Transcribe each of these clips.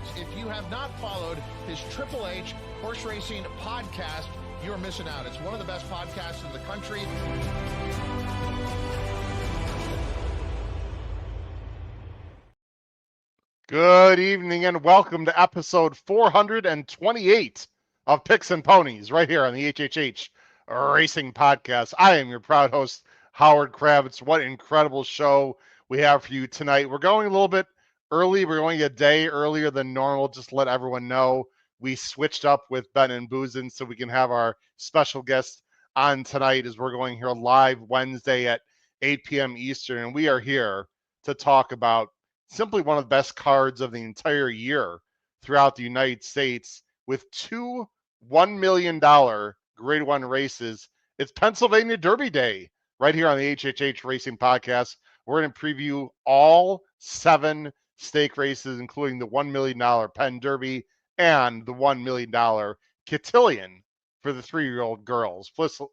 Sports. If you have not followed his Triple H Horse Racing podcast, you're missing out. It's one of the best podcasts in the country. Good evening and welcome to episode 428 of Picks and Ponies right here on the HHH Racing Podcast. I am your proud host, Howard Kravitz. What an incredible show we have for you tonight. We're going a little bit early. We're going a day earlier than normal. Just to let everyone know we switched up with Ben and Boozin so we can have our special guest on tonight as we're going here live Wednesday at 8 p.m. Eastern. And we are here to talk about simply one of the best cards of the entire year throughout the United States with two $1 million Grade 1 races. It's Pennsylvania Derby Day right here on the HHH Racing Podcast. We're going to preview all 7 stake races, including the $1 million Penn Derby and the $1 million Cotillion for the 3-year-old girls.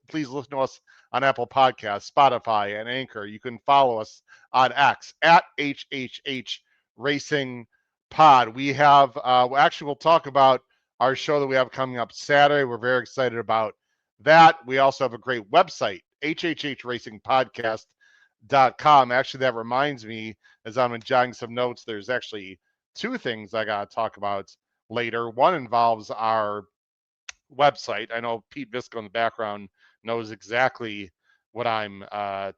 Please listen to us on Apple Podcasts, Spotify, and Anchor. You can follow us on X at HHH Racing Pod. We have, we'll talk about our show that we have coming up Saturday. We're very excited about that. We also have a great website, hhhracingpodcast.com. Actually, that reminds me, as I'm jotting some notes, there's actually 2 things I got to talk about later. One involves our website. I know Pete Visco in the background knows exactly what I'm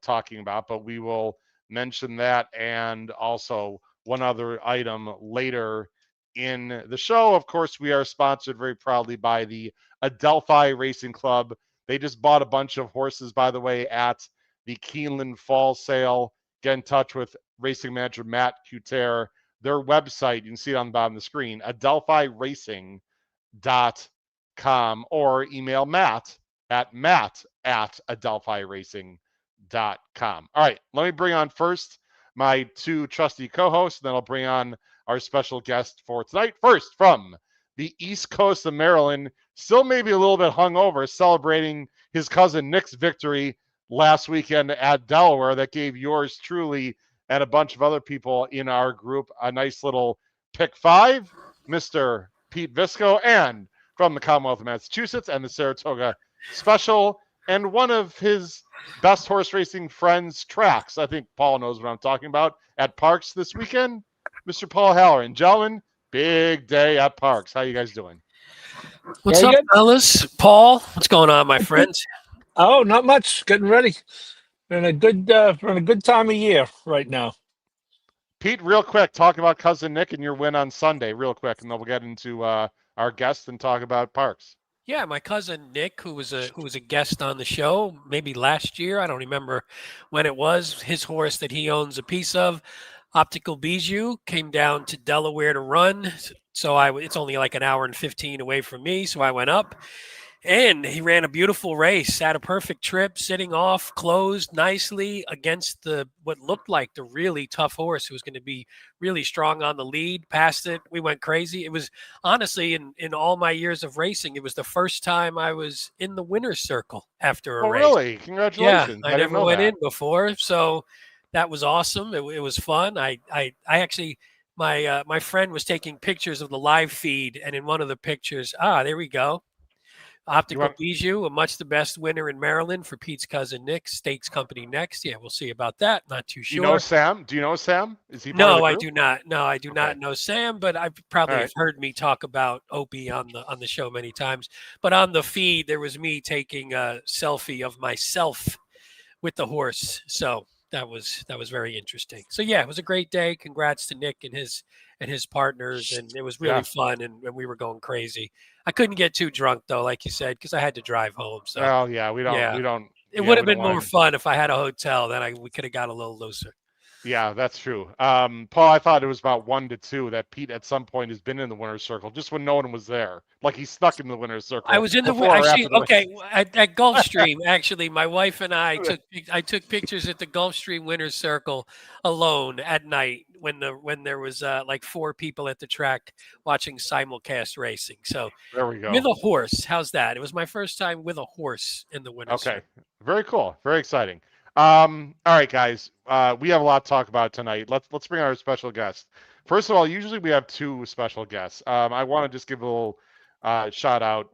talking about, but we will mention that and also one other item later in the show. Of course, we are sponsored very proudly by the Adelphi Racing Club. They just bought a bunch of horses, by the way, at the Keeneland fall sale. Get in touch with racing manager Matt Cuter. Their website, you can see it on the bottom of the screen, adelphiracing.com, or email Matt at adelphiracing.com. All right, let me bring on first my 2 trusty co-hosts, and then I'll bring on our special guest for tonight. First, from the East Coast of Maryland, still maybe a little bit hungover, celebrating his cousin Nick's victory last weekend at Delaware that gave yours truly and a bunch of other people in our group a nice little pick 5, Mr. Pete Visco, and from the Commonwealth of Massachusetts and the Saratoga Special, and one of his best horse racing friends' tracks. I think Paul knows what I'm talking about at Parks this weekend. Mr. Paul Halloran. Gentlemen, big day at Parks. How you guys doing? What's up, fellas? Paul, what's going on, my friends? Oh, not much. Getting ready. We're in a good time of year right now. Pete, real quick, talk about cousin Nick and your win on Sunday, real quick, and then we'll get into our guest and talk about Parks. Yeah, my cousin Nick, who was a guest on the show maybe last year. I don't remember when it was. His horse that he owns a piece of, Optical Bijou, came down to Delaware to run. So it's only like an hour and 15 away from me. So I went up, and he ran a beautiful race, had a perfect trip, sitting off, closed nicely against what looked like the really tough horse who was going to be really strong on the lead. Passed it. We went crazy. It was honestly, in all my years of racing, it was the first time I was in the winner's circle after a race. Oh, really? Congratulations. Yeah, I never went in before. So that was awesome. It was fun. I actually, my friend was taking pictures of the live feed, and in one of the pictures, there we go. Optical Bijou, a much the best winner in Maryland for Pete's cousin Nick, Stakes Company next. Yeah, we'll see about that. Not too sure. You know Sam? Do you know Sam? Is he part of No, the I group? do not. No, I do not know Sam, but I've probably have heard me talk about Opie on the show many times. But on the feed, there was me taking a selfie of myself with the horse. So that was very interesting. So yeah, it was a great day. Congrats to Nick and his partners, and it was really fun, and we were going crazy. I couldn't get too drunk though, like you said, because I had to drive home. So well, yeah, we don't. It would have been more fun if I had a hotel. Then we could have got a little looser. Yeah, that's true. Paul, I thought it was about 1 to 2 that Pete at some point has been in the winner's circle, just when no one was there. Like he snuck in the winner's circle. I was in the at Gulfstream. Actually, my wife and I took pictures at the Gulfstream winner's circle alone at night when there was like 4 people at the track watching simulcast racing. So there we go. With a horse, how's that? It was my first time with a horse in the winner's circle. Very cool, very exciting. All right, guys, we have a lot to talk about tonight. Let's bring our special guest. First of all, usually we have two special guests. I want to just give a little shout out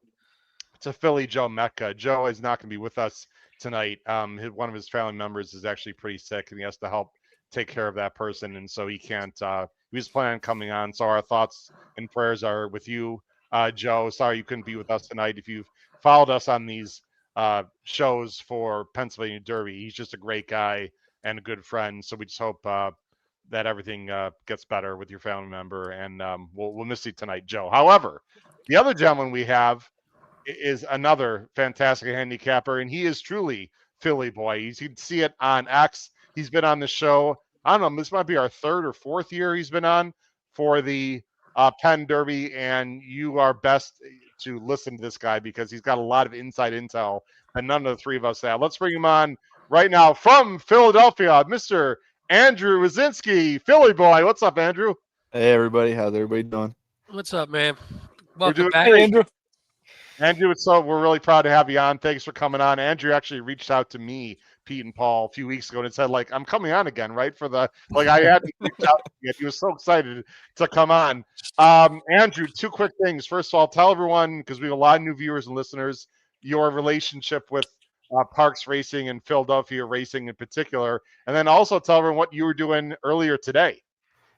to Philly Joe Mecca. Joe is not going to be with us tonight. One of his family members is actually pretty sick, and he has to help take care of that person, and so he can't. He was planning on coming on. So our thoughts and prayers are with you, Joe. Sorry you couldn't be with us tonight. If you've followed us on these shows for Pennsylvania Derby, he's just a great guy and a good friend. So we just hope that everything gets better with your family member, and we'll miss you tonight, Joe. However, the other gentleman we have is another fantastic handicapper, and he is truly Philly boy. You can see it on X. He's been on the show. I don't know. This might be our third or fourth year he's been on for the Penn Derby, and you are best to listen to this guy because he's got a lot of inside intel that none of the three of us have. Let's bring him on right now from Philadelphia, Mr. Andrew Wazinski, Philly boy. What's up, Andrew? Hey, everybody. How's everybody doing? What's up, man? We're Welcome doing back. Hey, Andrew. Andrew, we're really proud to have you on. Thanks for coming on. Andrew actually reached out to me, Pete and Paul, a few weeks ago and said, like, I'm coming on again, right? I hadn't reached out to you. He was so excited to come on. Andrew, two quick things. First of all, tell everyone, because we have a lot of new viewers and listeners, your relationship with Parks Racing and Philadelphia Racing in particular. And then also tell everyone what you were doing earlier today.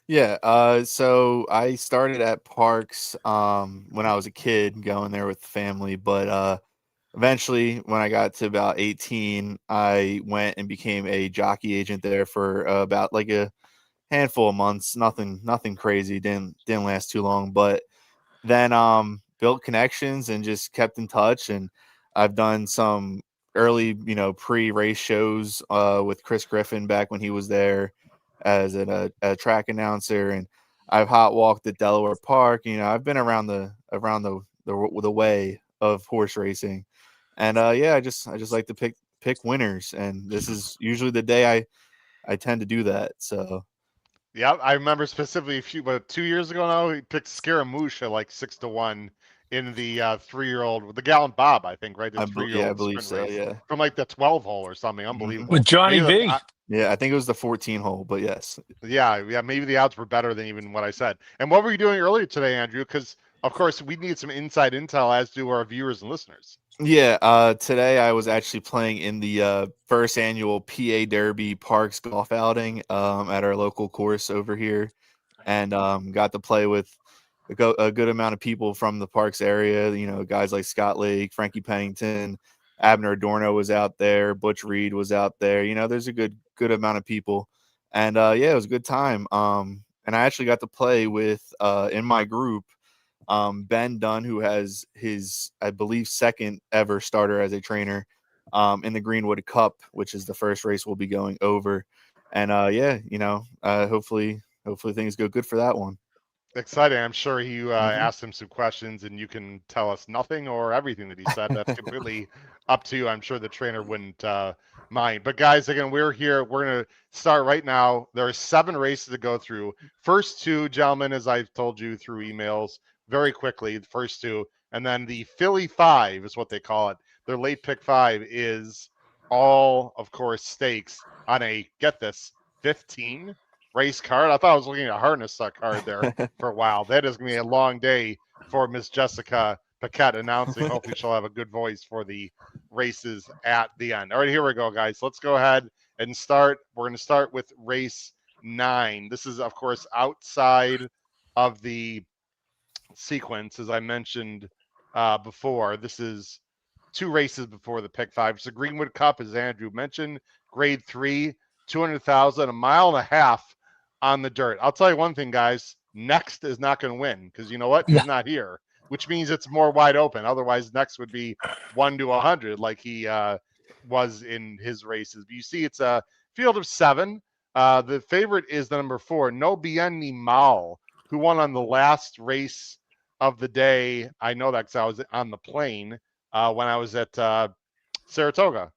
Yeah, so I started at Parks when I was a kid, going there with the family, but eventually when I got to about 18, I went and became a jockey agent there for about like a handful of months. Nothing crazy, didn't last too long, but then built connections and just kept in touch, and I've done some early, pre-race shows with Chris Griffin back when he was there as a track announcer, and I've hot walked at Delaware Park. I've been around the way of horse racing, and I just like to pick winners, and this is usually the day I tend to do that. So yeah, I remember specifically 2 years ago now, he picked Scaramouche at like 6-1 in the 3-year-old, the Gallant Bob, I think, right? The 3-year-old I believe sprint so. race Yeah, from like the 12 hole or something. Unbelievable. With Johnny Maybe V. yeah, I think it was the 14 hole, but yes. Yeah, maybe the odds were better than even what I said. And what were you doing earlier today, Andrew? Because of course we need some inside intel, as do our viewers and listeners. Yeah, today I was actually playing in the first annual PA Derby Parks golf outing at our local course over here, and got to play with a good amount of people from the Parks area. Guys like Scott Lake, Frankie Pennington, Abner Adorno was out there, Butch Reed was out there. There's a good amount of people, and it was a good time. And I actually got to play with in my group. Ben Dunn, who has his, I believe, second ever starter as a trainer in the Greenwood Cup, which is the first race we'll be going over. And hopefully things go good for that one. Exciting. I'm sure you asked him some questions and you can tell us nothing or everything that he said. That's completely up to you. I'm sure the trainer wouldn't mind. But guys, again, we're here. We're going to start right now. There are 7 races to go through. First 2, gentlemen, as I've told you through emails, very quickly, the first 2. And then the Philly 5 is what they call it. Their late pick 5 is all, of course, stakes on a, get this, 15 race card. I thought I was looking at a harness card there for a while. That is going to be a long day for Miss Jessica Paquette announcing. Hopefully she'll have a good voice for the races at the end. All right, here we go, guys. Let's go ahead and start. We're going to start with race 9. This is, of course, outside of the sequence, as I mentioned before. This is 2 races before the pick 5. It's the Greenwood Cup, as Andrew mentioned, grade 3, 200,000, a mile and a half on the dirt. I'll tell you one thing, guys. Next is not going to win because you know what? He's not here, which means it's more wide open. Otherwise, Next would be 1 to 100 like he was in his races. But you see, it's a field of 7. The favorite is the number 4, No Bien Ni Mal, who won on the last race of the day. I know that because I was on the plane when I was at Saratoga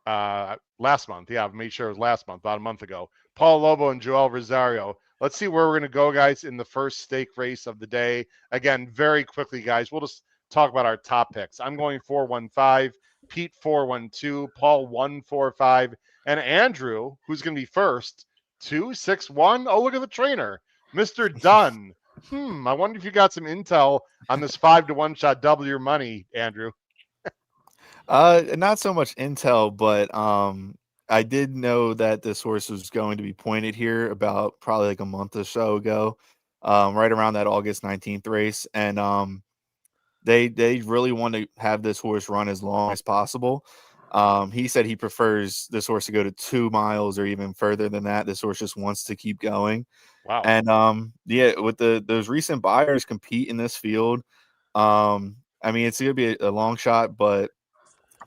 last month. Yeah, I made sure it was last month, about a month ago. Paul Lobo and Joel Rosario. Let's see where we're going to go, guys, in the first stake race of the day. Again, very quickly, guys, we'll just talk about our top picks. I'm going 4-1-5, Pete 4-1-2, Paul 1-4-5, and Andrew, who's going to be first, 2-6-1. Oh, look at the trainer. Mr. Dunn. I wonder if you got some intel on this 5-to-1 shot, double your money, Andrew. Not so much intel, but I did know that this horse was going to be pointed here about probably like a month or so ago, right around that August 19th race, and they really want to have this horse run as long as possible. He said he prefers this horse to go to 2 miles or even further than that. This horse just wants to keep going. Wow. And yeah, with those recent buyers compete in this field, I mean, it's gonna be a long shot, but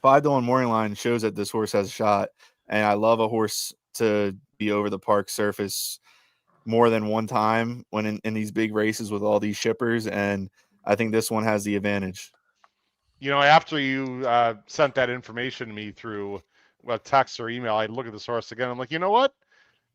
5-to-1 morning line shows that this horse has a shot. And I love a horse to be over the park surface more than one time when in these big races with all these shippers, and I think this one has the advantage. You know, after you sent that information to me through a text or email, I look at this horse again. I'm like, you know what?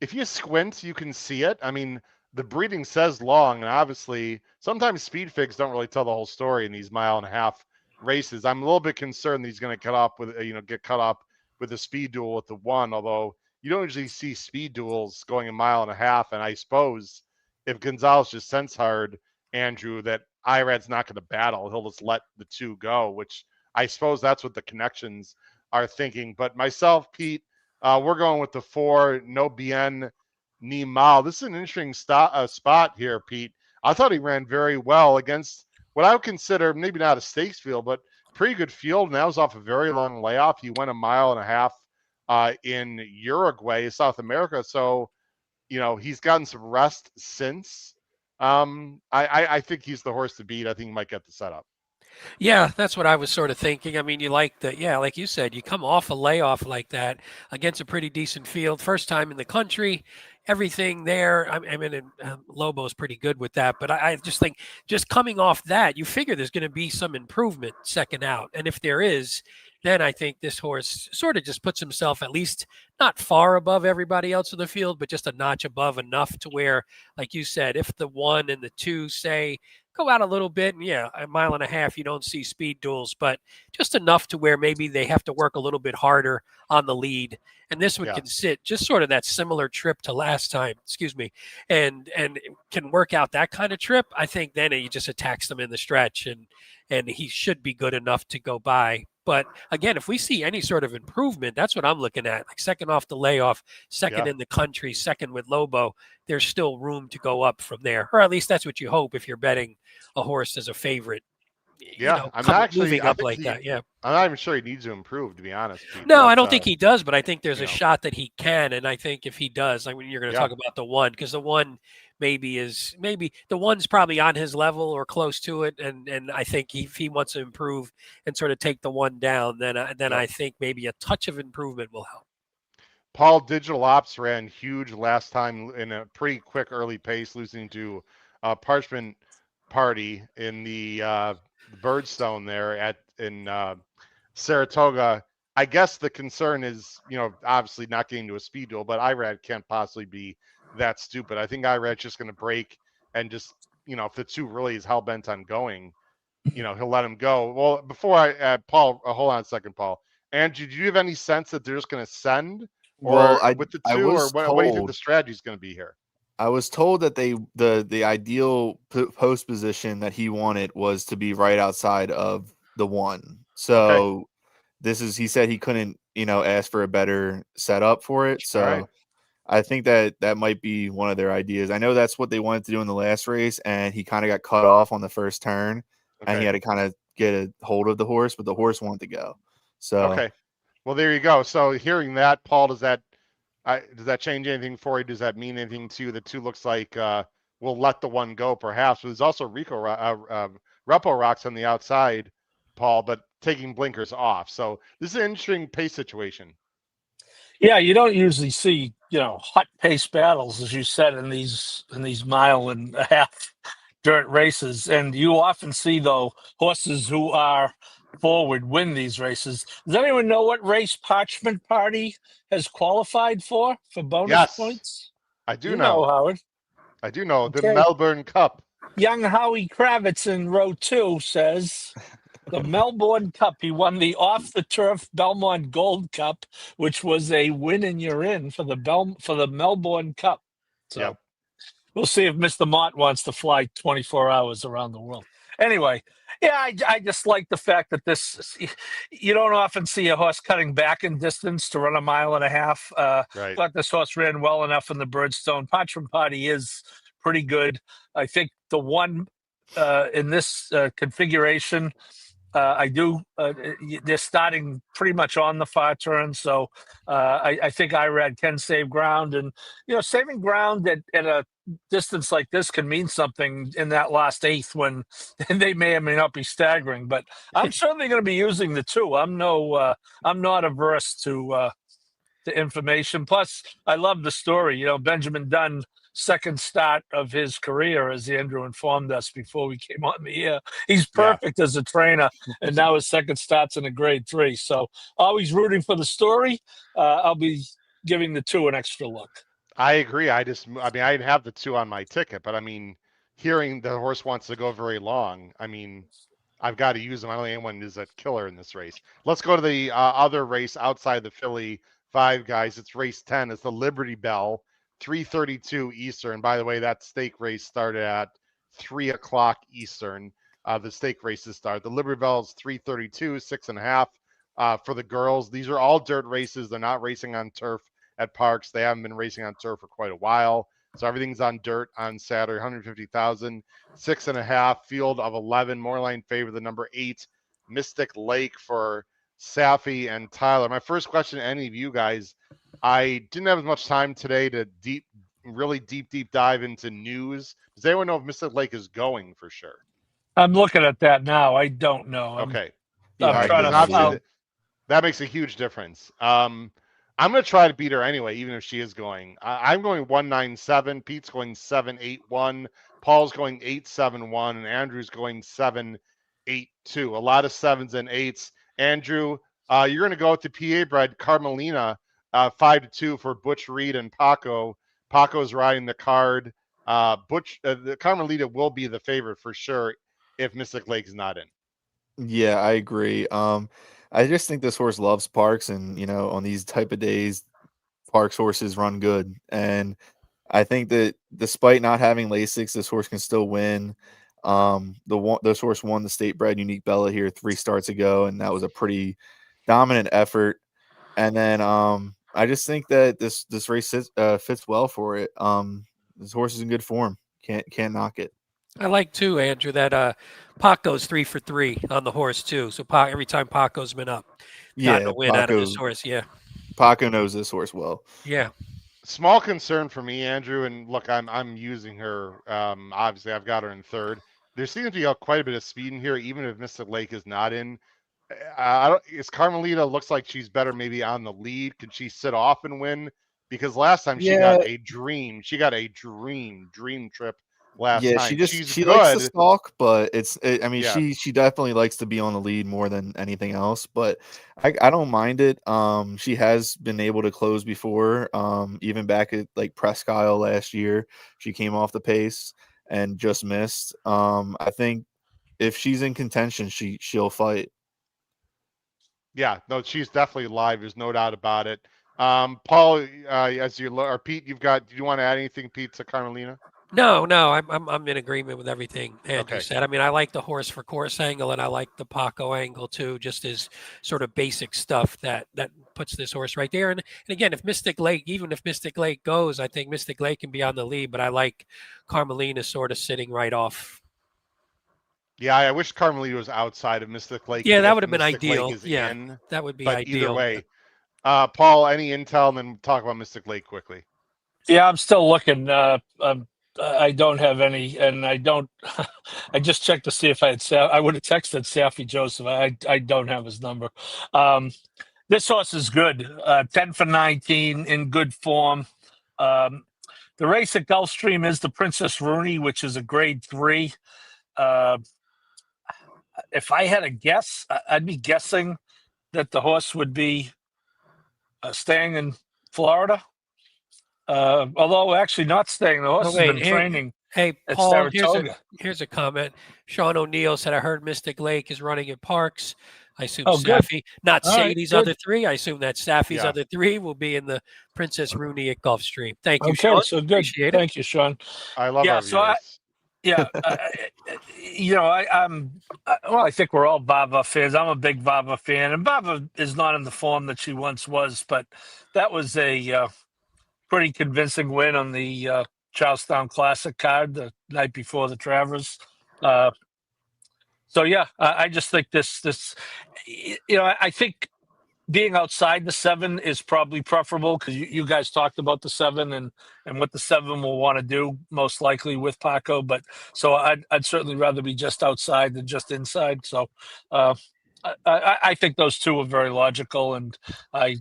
If you squint, you can see it. I mean, the breeding says long, and obviously sometimes speed figs don't really tell the whole story in these 1.5-mile races. I'm a little bit concerned that he's going to get cut up with a speed duel with the one, although you don't usually see speed duels going 1.5 miles. And I suppose if Gonzalez just sense hard, Andrew, that Irad's not going to battle, he'll just let the 2 go, which I suppose that's what the connections are thinking. But myself, Pete, we're going with the 4, No Bien Ni Mal. This is an interesting spot here, Pete. I thought he ran very well against what I would consider maybe not a stakes field, but pretty good field. And that was off a very long layoff. He went 1.5 miles in Uruguay, South America. So, you know, he's gotten some rest since. I think he's the horse to beat. I think he might get the setup. Yeah, that's what I was sort of thinking. I mean, you like like you said, you come off a layoff like that against a pretty decent field, first time in the country, everything there. I mean, Lobo's pretty good with that, but I just think just coming off that, you figure there's going to be some improvement second out. And if there is, then I think this horse sort of just puts himself at least not far above everybody else in the field, but just a notch above enough to where, like you said, if the 1 and the 2 say, go out a little bit, and 1.5 miles, you don't see speed duels, but just enough to where maybe they have to work a little bit harder on the lead. And this one can sit just sort of that similar trip to last time, and can work out that kind of trip. I think then he just attacks them in the stretch, and he should be good enough to go by. But again, if we see any sort of improvement, that's what I'm looking at. Like second off the layoff, second in the country, second with Lobo, there's still room to go up from there. Or at least that's what you hope if you're betting a horse as a favorite. I'm not moving up like that. Yeah. I'm not even sure he needs to improve, to be honest. Pete. No, I don't think he does, but I think there's a shot that he can. And I think if he does, I mean, you're going to talk about the 1, because the 1 maybe the 1's probably on his level or close to it. And I think if he wants to improve and sort of take the 1 down, then I think maybe a touch of improvement will help. Paul, Digital Ops ran huge last time in a pretty quick early pace, losing to Parchment Party in the Birdstone there in Saratoga. I guess the concern is, obviously not getting to a speed duel, but Irad can't possibly be that stupid. I think Irad's just going to break and just, if the 2 really is hell bent on going, he'll let him go. Well, before Paul, hold on a second, Paul. Andrew, do you have any sense that they're just going to send with the 2, or what do you think the strategy is going to be here? I was told that the ideal post position that he wanted was to be right outside of the 1. So he said he couldn't, ask for a better setup for it. So I think that might be one of their ideas. I know that's what they wanted to do in the last race, and he kind of got cut off on the first turn, and he had to kind of get a hold of the horse, but the horse wanted to go. So well, there you go. So hearing that, Paul, does that change anything for you? Does that mean anything to you? The 2 looks like we'll let the 1 go, perhaps. But there's also Repo Rocks on the outside, Paul, but taking blinkers off. So this is an interesting pace situation. Yeah, you don't usually see, hot pace battles, as you said, in these 1.5 mile dirt races. And you often see, though, horses who are forward win these races. Does anyone know what race Parchment Party has qualified for bonus points? I do you know, Howard. I do know. The Melbourne Cup. Young Howie Kravitz in row 2 says the Melbourne Cup. He won the off-the-turf Belmont Gold Cup, which was a win and you're in for the Melbourne Cup. So We'll see if Mr. Mott wants to fly 24 hours around the world. Anyway, yeah, I just like the fact that you don't often see a horse cutting back in distance to run a mile and a half. Right. Thought this horse ran well enough in the Birdstone. Patron Party is pretty good. I think the one in this configuration, they're starting pretty much on the far turn. So I think IRAD can save ground. And, saving ground at a distance like this can mean something in that last eighth when they may or may not be staggering. But I'm certainly going to be using the two. I'm not averse to information. Plus, I love the story. Benjamin Dunn, second start of his career, as Andrew informed us before we came on the air. He's perfect as a trainer, and now his second start's in a grade 3. So always rooting for the story. I'll be giving the two an extra look. I agree. I didn't have the 2 on my ticket, but hearing the horse wants to go very long, I've got to use him. I don't think anyone is a killer in this race. Let's go to the other race outside the Philly 5, guys. It's race 10. It's the Liberty Bell, 3:32 Eastern. By the way, that stake race started at 3 o'clock Eastern. The stake races start. The Liberty Bell is 3:32, 6.5 for the girls. These are all dirt races. They're not racing on turf at Parks. They haven't been racing on turf for quite a while. So everything's on dirt on Saturday. 150,000, 6.5, field of 11. Moreline favor the number 8, Mystic Lake, for Safi and Tyler. My first question to any of you guys, I didn't have as much time today to really deep dive into news. Does anyone know if Mystic Lake is going for sure? I'm looking at that now. I don't know. Okay. I'm trying to that makes a huge difference. I'm going to try to beat her anyway, even if she is going. I'm going 197. Pete's going 781. Paul's going 871, and Andrew's going 782. A lot of 7s and 8s. Andrew, you're going to go with the PA bred Carmelina, 5-2 for Butch Reed and Paco. Paco's riding the card. The Carmelita will be the favorite for sure if Mystic Lake's not in. Yeah, I agree. I just think this horse loves Parks, and on these type of days, Parks horses run good. And I think that despite not having Lasix, this horse can still win. This horse won the state bred Unique Bella here 3 starts ago, and that was a pretty dominant effort. And then I just think that this race fits well for it. This horse is in good form. Can't knock it. I like too, Andrew, that Paco's 3 for 3 on the horse too. So every time Paco's been up, gotten a win out of this horse. Yeah, Paco knows this horse well. Yeah. Small concern for me, Andrew, and look, I'm using her. Obviously, I've got her in 3rd. There seems to be quite a bit of speed in here, even if Mystic Lake is not in. Is Carmelita looks like she's better maybe on the lead? Could she sit off and win? Because last time she got a dream. She got a dream trip last time. She likes to stalk, but she definitely likes to be on the lead more than anything else. But I don't mind it. She has been able to close before. Even back at like Presque Isle last year, she came off the pace and just missed. I think if she's in contention, she'll fight. Yeah, no, she's definitely live. There's no doubt about it. Paul, or Pete, do you want to add anything, Pete, to Carmelina? No, I'm in agreement with everything Andrew said. I like the horse for course angle, and I like the Paco angle too, just as sort of basic stuff that puts this horse right there. And again, even if Mystic Lake goes, I think Mystic Lake can be on the lead, but I like Carmelina sort of sitting right off. Yeah, I wish Carmelita was outside of Mystic Lake. Yeah, that would have been ideal. That would be but ideal. Either way, Paul, any intel, and then talk about Mystic Lake quickly. Yeah, I'm still looking. I don't have any, and I don't. I just checked to see if I had. I would have texted Safi Joseph. I don't have his number. This horse is good. 10 for 19 in good form. The race at Gulfstream is the Princess Rooney, which is a grade 3. If I had a guess, I'd be guessing that the horse would be staying in Florida. Although actually not staying. The horse has been training at Paul, Saratoga. Here's a comment. Sean O'Neill said, I heard Mystic Lake is running at Parks. I assume Oh, good. Safi, not All right, Sadie's good. other three. I assume that Safi's Yeah. other three will be in the Princess Rooney at Gulfstream. Thank you, Okay, Sean. so good. Appreciate it. Thank you, Sean. I love Yeah, our so I, viewers. yeah, I think we're all Baba fans. I'm a big Baba fan, and Baba is not in the form that she once was, but that was a pretty convincing win on the Charlestown Classic card the night before the Travers. So yeah, I just think I think being outside the 7 is probably preferable because you guys talked about the 7 and what the 7 will want to do most likely with Paco. But so I'd certainly rather be just outside than just inside. So I think those two are very logical, and I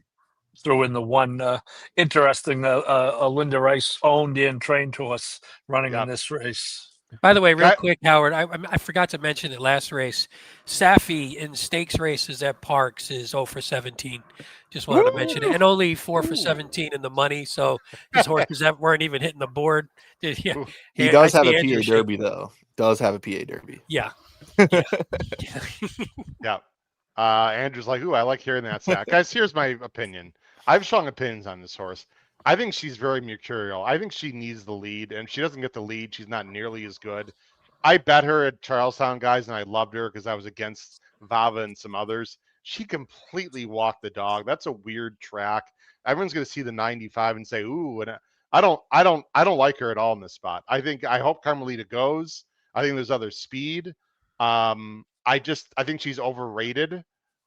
threw in the one interesting Linda Rice owned and trained horse running in this race. By the way, real Guy- quick, Howard, I forgot to mention it last race. Safi in stakes races at Parks is 0 for 17. Just wanted to mention it. And only 4 for 17 in the money. So his horses that weren't even hitting the board. Yeah. He I does have see a Andrew PA shaking. Derby though. Does have a PA Derby. Yeah. Yeah. Andrew's like, ooh, I like hearing that, Zach. Guys, here's my opinion. I have strong opinions on this horse. I think she's very mercurial. I think she needs the lead, and if she doesn't get the lead, she's not nearly as good. I bet her at Charlestown, guys, and I loved her because I was against Vava and some others. She completely walked the dog. That's a weird track. Everyone's going to see the 95 and say, ooh, and I don't like her at all in this spot. I hope Carmelita goes. I think there's other speed. I think she's overrated.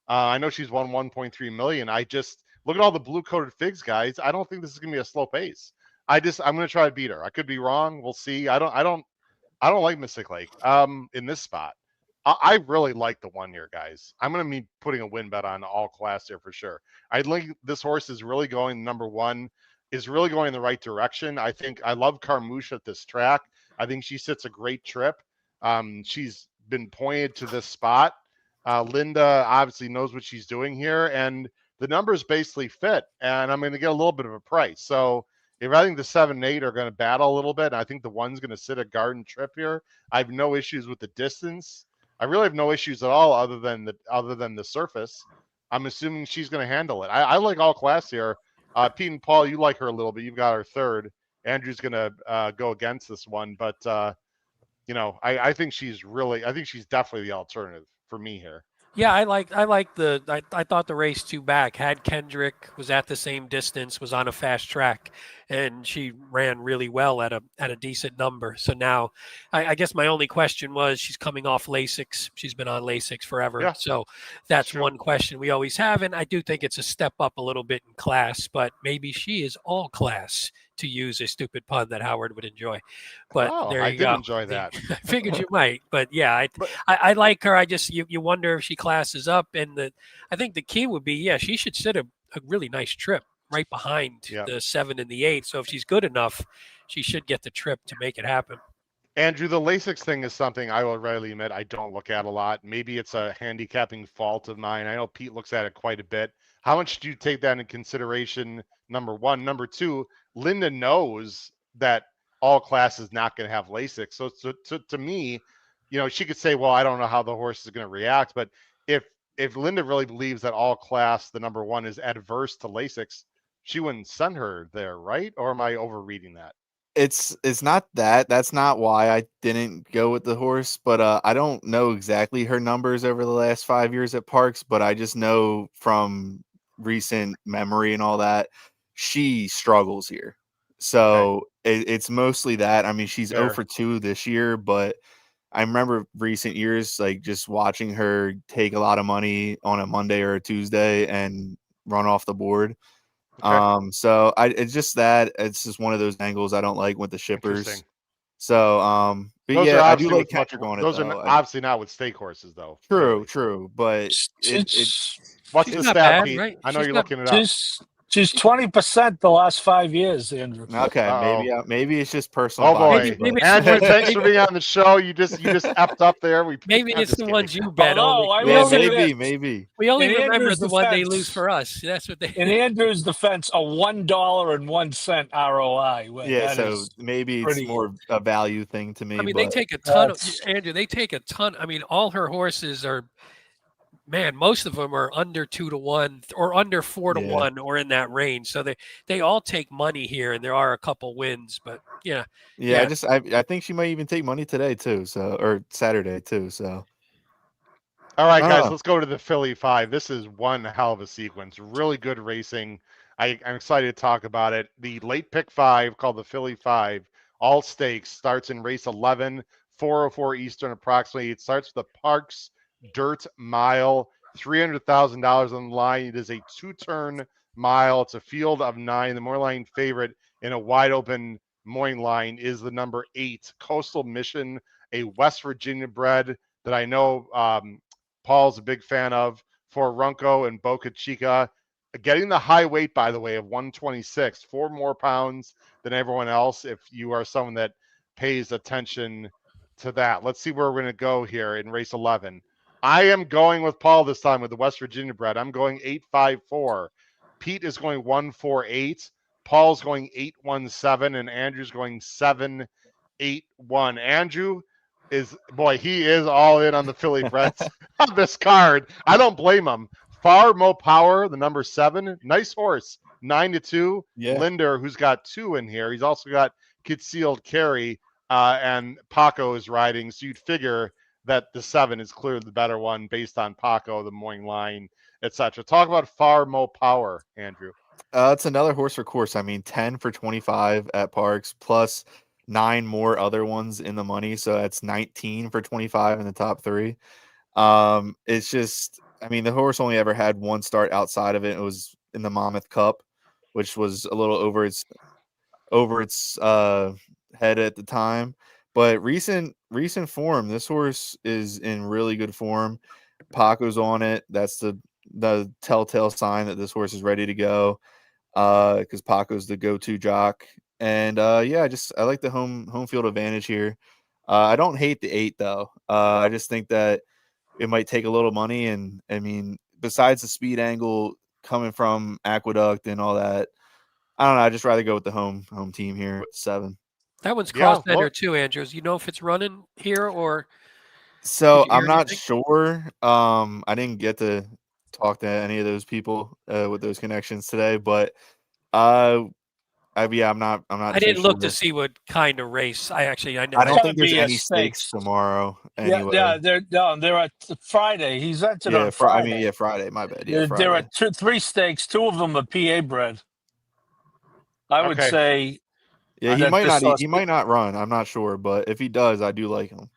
I know she's won 1.3 million. I just look at all the blue coated figs, guys. I don't think this is gonna be a slow pace. I'm gonna try to beat her. I could be wrong. We'll see. I don't like Mystic Lake in this spot. I really like the 1 year, guys. I'm gonna be putting a win bet on all class here for sure. I think this horse is really going number 1, is really going in the right direction. I think I love Carmouche at this track. I think she sits a great trip. She's been pointed to this spot. Linda obviously knows what she's doing here, and the numbers basically fit. And I'm going to get a little bit of a price. So if I think the 7 and 8 are going to battle a little bit, and I think the 1's going to sit a garden trip here, I have no issues with the distance. I really have no issues at all, other than the surface. I'm assuming she's going to handle it. I like all class here. Pete and Paul, you like her a little bit. You've got her 3rd. Andrew's going to go against this one, but I think she's definitely the alternative for me here. Yeah, I thought the race 2 back had Kendrick, was at the same distance, was on a fast track, and she ran really well at a decent number. So now I guess my only question was, she's coming off Lasix. She's been on Lasix forever. Yeah, so that's true. one question we always have. And I do think it's a step up a little bit in class, but maybe she is all class, to use a stupid pun that Howard would enjoy. But there you go. I did enjoy that. I figured you might, but yeah, I like her. I just you wonder if she classes up, and I think the key would be, she should sit a really nice trip right behind the 7 and the 8. So if she's good enough, she should get the trip to make it happen. Andrew, the Lasix thing is something I will readily admit I don't look at a lot. Maybe it's a handicapping fault of mine. I know Pete looks at it quite a bit. How much do you take that into consideration? Number 1. Number 2, Linda knows that all class is not going to have Lasix. So to me, she could say, well, I don't know how the horse is going to react. But if Linda really believes that all class, the number 1, is adverse to Lasix, she wouldn't send her there, right? Or am I overreading that? It's not that. That's not why I didn't go with the horse, but I don't know exactly her numbers over the last 5 years at Parks, but I just know from recent memory and all that, she struggles here. So it's mostly that. I mean, she's 0 for 2 this year, but I remember recent years, like just watching her take a lot of money on a Monday or a Tuesday and run off the board. So it's just one of those angles I don't like with the shippers. So but those yeah, I do like how you're going. Those are obviously not with stake horses though. True, but what's the stat, Pete? Right? I know you're looking it up. She's 20% the last 5 years, Andrew. Okay, maybe it's just personal. Oh boy, maybe Andrew, thanks for being on the show. You just effed up there. Maybe it's the ones you bet on. Maybe. We only remember the one they lose for us. That's what they. In Andrew's defense, a $1.01 ROI. Yeah, so maybe it's more a value thing to me. I mean, they take a ton of Andrew. They take a ton. I mean, all her horses are man, most of them are under 2-1 or under 4-1 or in that range. So they all take money here, and there are a couple wins, but yeah. Yeah, I think she might even take money today too, or Saturday too. So All right, guys, Oh. let's go to the Philly 5. This is one hell of a sequence. Really good racing. I'm excited to talk about it. The late pick 5, called the Philly 5, all stakes, starts in race 11, 4:04 Eastern approximately. It starts with the Parks Dirt Mile, $300,000 on the line. It is a 2-turn mile. It's a field of 9. The morning line favorite in a wide open morning line is the number 8, Coastal Mission, a West Virginia bred that I know Paul's a big fan of, for Runco and Boca Chica. Getting the high weight, by the way, of 126, 4 more pounds than everyone else if you are someone that pays attention to that. Let's see where we're going to go here in race 11. I am going with Paul this time with the West Virginia bred. I'm going 854. Pete is going 148. Paul's going 817, and Andrew's going 781. Andrew he is all in on the Philly Breds on this card. I don't blame him. Far Mo Power, the number 7, nice horse, 9-2. Yeah. Linder, who's got 2 in here. He's also got Concealed Carry, and Paco is riding. So you'd figure that the 7 is clearly the better one based on Paco, the morning line, etc. Talk about Far Mo Power, Andrew. It's another horse for course. I mean, 10 for 25 at Parks, plus 9 more other ones in the money. So that's 19 for 25 in the top 3. It's just, I mean, the horse only ever had one start outside of it. It was in the Monmouth Cup, which was a little over its head at the time. But recent form, this horse is in really good form. Paco's on it. That's the telltale sign that this horse is ready to go. Because Paco's the go-to jock. And I like the home field advantage here. I don't hate the 8 though. I just think that it might take a little money, and I mean, besides the speed angle coming from Aqueduct and all that, I don't know. I'd just rather go with the home team here with 7. That one's cross-ender too, Andrews. You know if it's running here or? So I'm not sure. I didn't get to talk to any of those people with those connections today, but I'm not. I didn't look to see what kind of race. I know. I don't think there's any stakes tomorrow. Anyway. Yeah, they're at Friday. He's entered on Friday. Friday. My bad. Yeah, Friday. There are 3 stakes. 2 of them are PA bred. I would say. Yeah, he might not run. I'm not sure, but if he does, I do like him.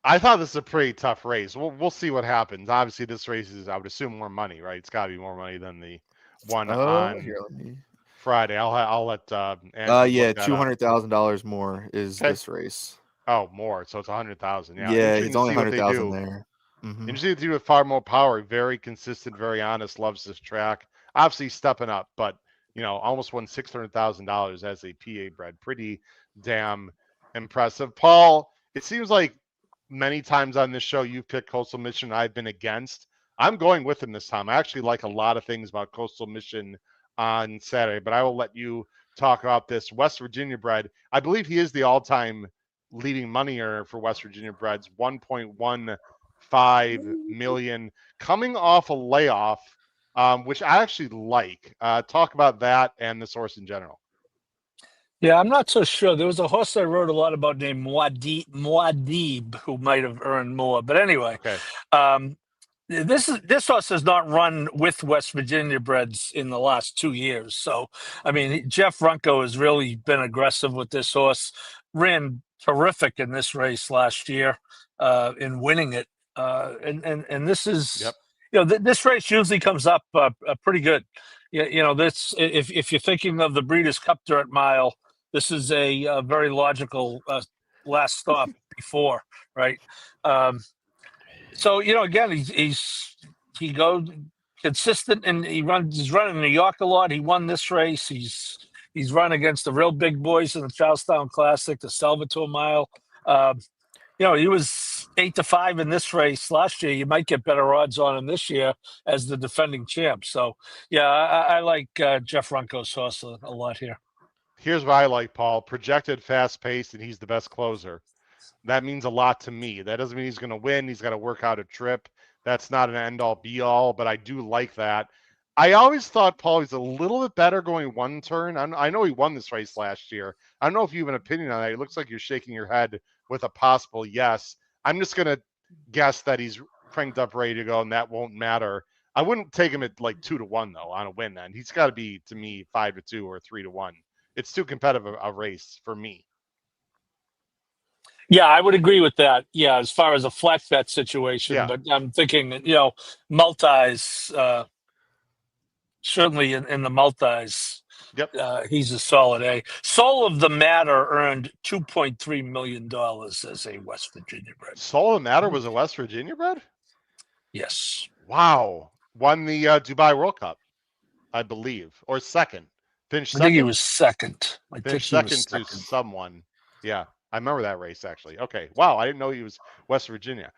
I thought this is a pretty tough race. We'll see what happens. Obviously, this race is, I would assume, more money, right? It's got to be more money than the one on Friday. I'll let Andrew $200,000 more is this race. Oh, more. So it's 100,000. Yeah. Yeah, it's only 100,000 there. Mm-hmm. Interesting to do with Far More Power. Very consistent, very honest. Loves this track. Obviously stepping up, but almost won $600,000 as a PA bred. Pretty damn impressive. Paul, it seems like many times on this show you've picked Coastal Mission. I've been against. I'm going with him this time. I actually like a lot of things about Coastal Mission on Saturday, but I will let you talk about this West Virginia bred. I believe he is the all-time leading money earner for West Virginia breds, $1.15 million, coming off a layoff, which I actually like. Talk about that and this horse in general. Yeah, I'm not so sure. There was a horse I wrote a lot about named Muad'Dib who might have earned more. But anyway, this horse has not run with West Virginia breds in the last 2 years. So, I mean, Jeff Runco has really been aggressive with this horse. Ran terrific in this race last year in winning it. And this is, this race usually comes up pretty good. This if you're thinking of the Breeders' Cup Dirt Mile, this is a very logical last stop before, right? So again, he goes consistent, and he's running New York a lot. He won this race. He's run against the real big boys in the Charlestown Classic, the Salvatore Mile. He was 8-5 in this race last year. You might get better odds on him this year as the defending champ. So, I like Jeff Runco's horse a lot here. Here's what I like, Paul. Projected fast-paced, and he's the best closer. That means a lot to me. That doesn't mean he's going to win. He's got to work out a trip. That's not an end-all be-all, but I do like that. I always thought Paulie's a little bit better going one turn. I know he won this race last year. I don't know if you have an opinion on that. It looks like you're shaking your head with a possible yes. I'm just going to guess that he's cranked up, ready to go, and that won't matter. I wouldn't take him at like 2-1 though on a win. Then he's got to be, to me, 5-2 or 3-1. It's too competitive a race for me. Yeah, I would agree with that. Yeah, as far as a flex bet situation, Yeah. but I'm thinking, multis, certainly in the multis, Yep. he's a solid A. Soul of the Matter earned $2.3 million as a West Virginia bred. Soul of the Matter was a West Virginia bred? Yes. Wow. Won the Dubai World Cup, I believe, or second. Finished I second. think he was second. Finished second to someone. Yeah, I remember that race actually. Okay. Wow, I didn't know he was West Virginia.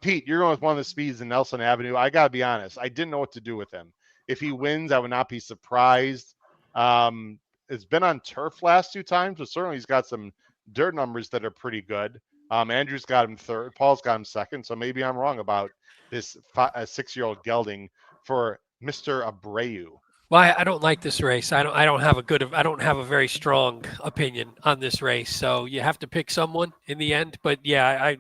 Pete, you're going with one of the speeds in Nelson Avenue. I gotta be honest, I didn't know what to do with him. If he wins, I would not be surprised. It's been on turf last 2 times, but certainly he's got some dirt numbers that are pretty good. Andrew's got him third. Paul's got him second. So maybe I'm wrong about this 6-year-old gelding for Mr. Abreu. Well, I don't like this race. I don't have a very strong opinion on this race. So you have to pick someone in the end. But yeah,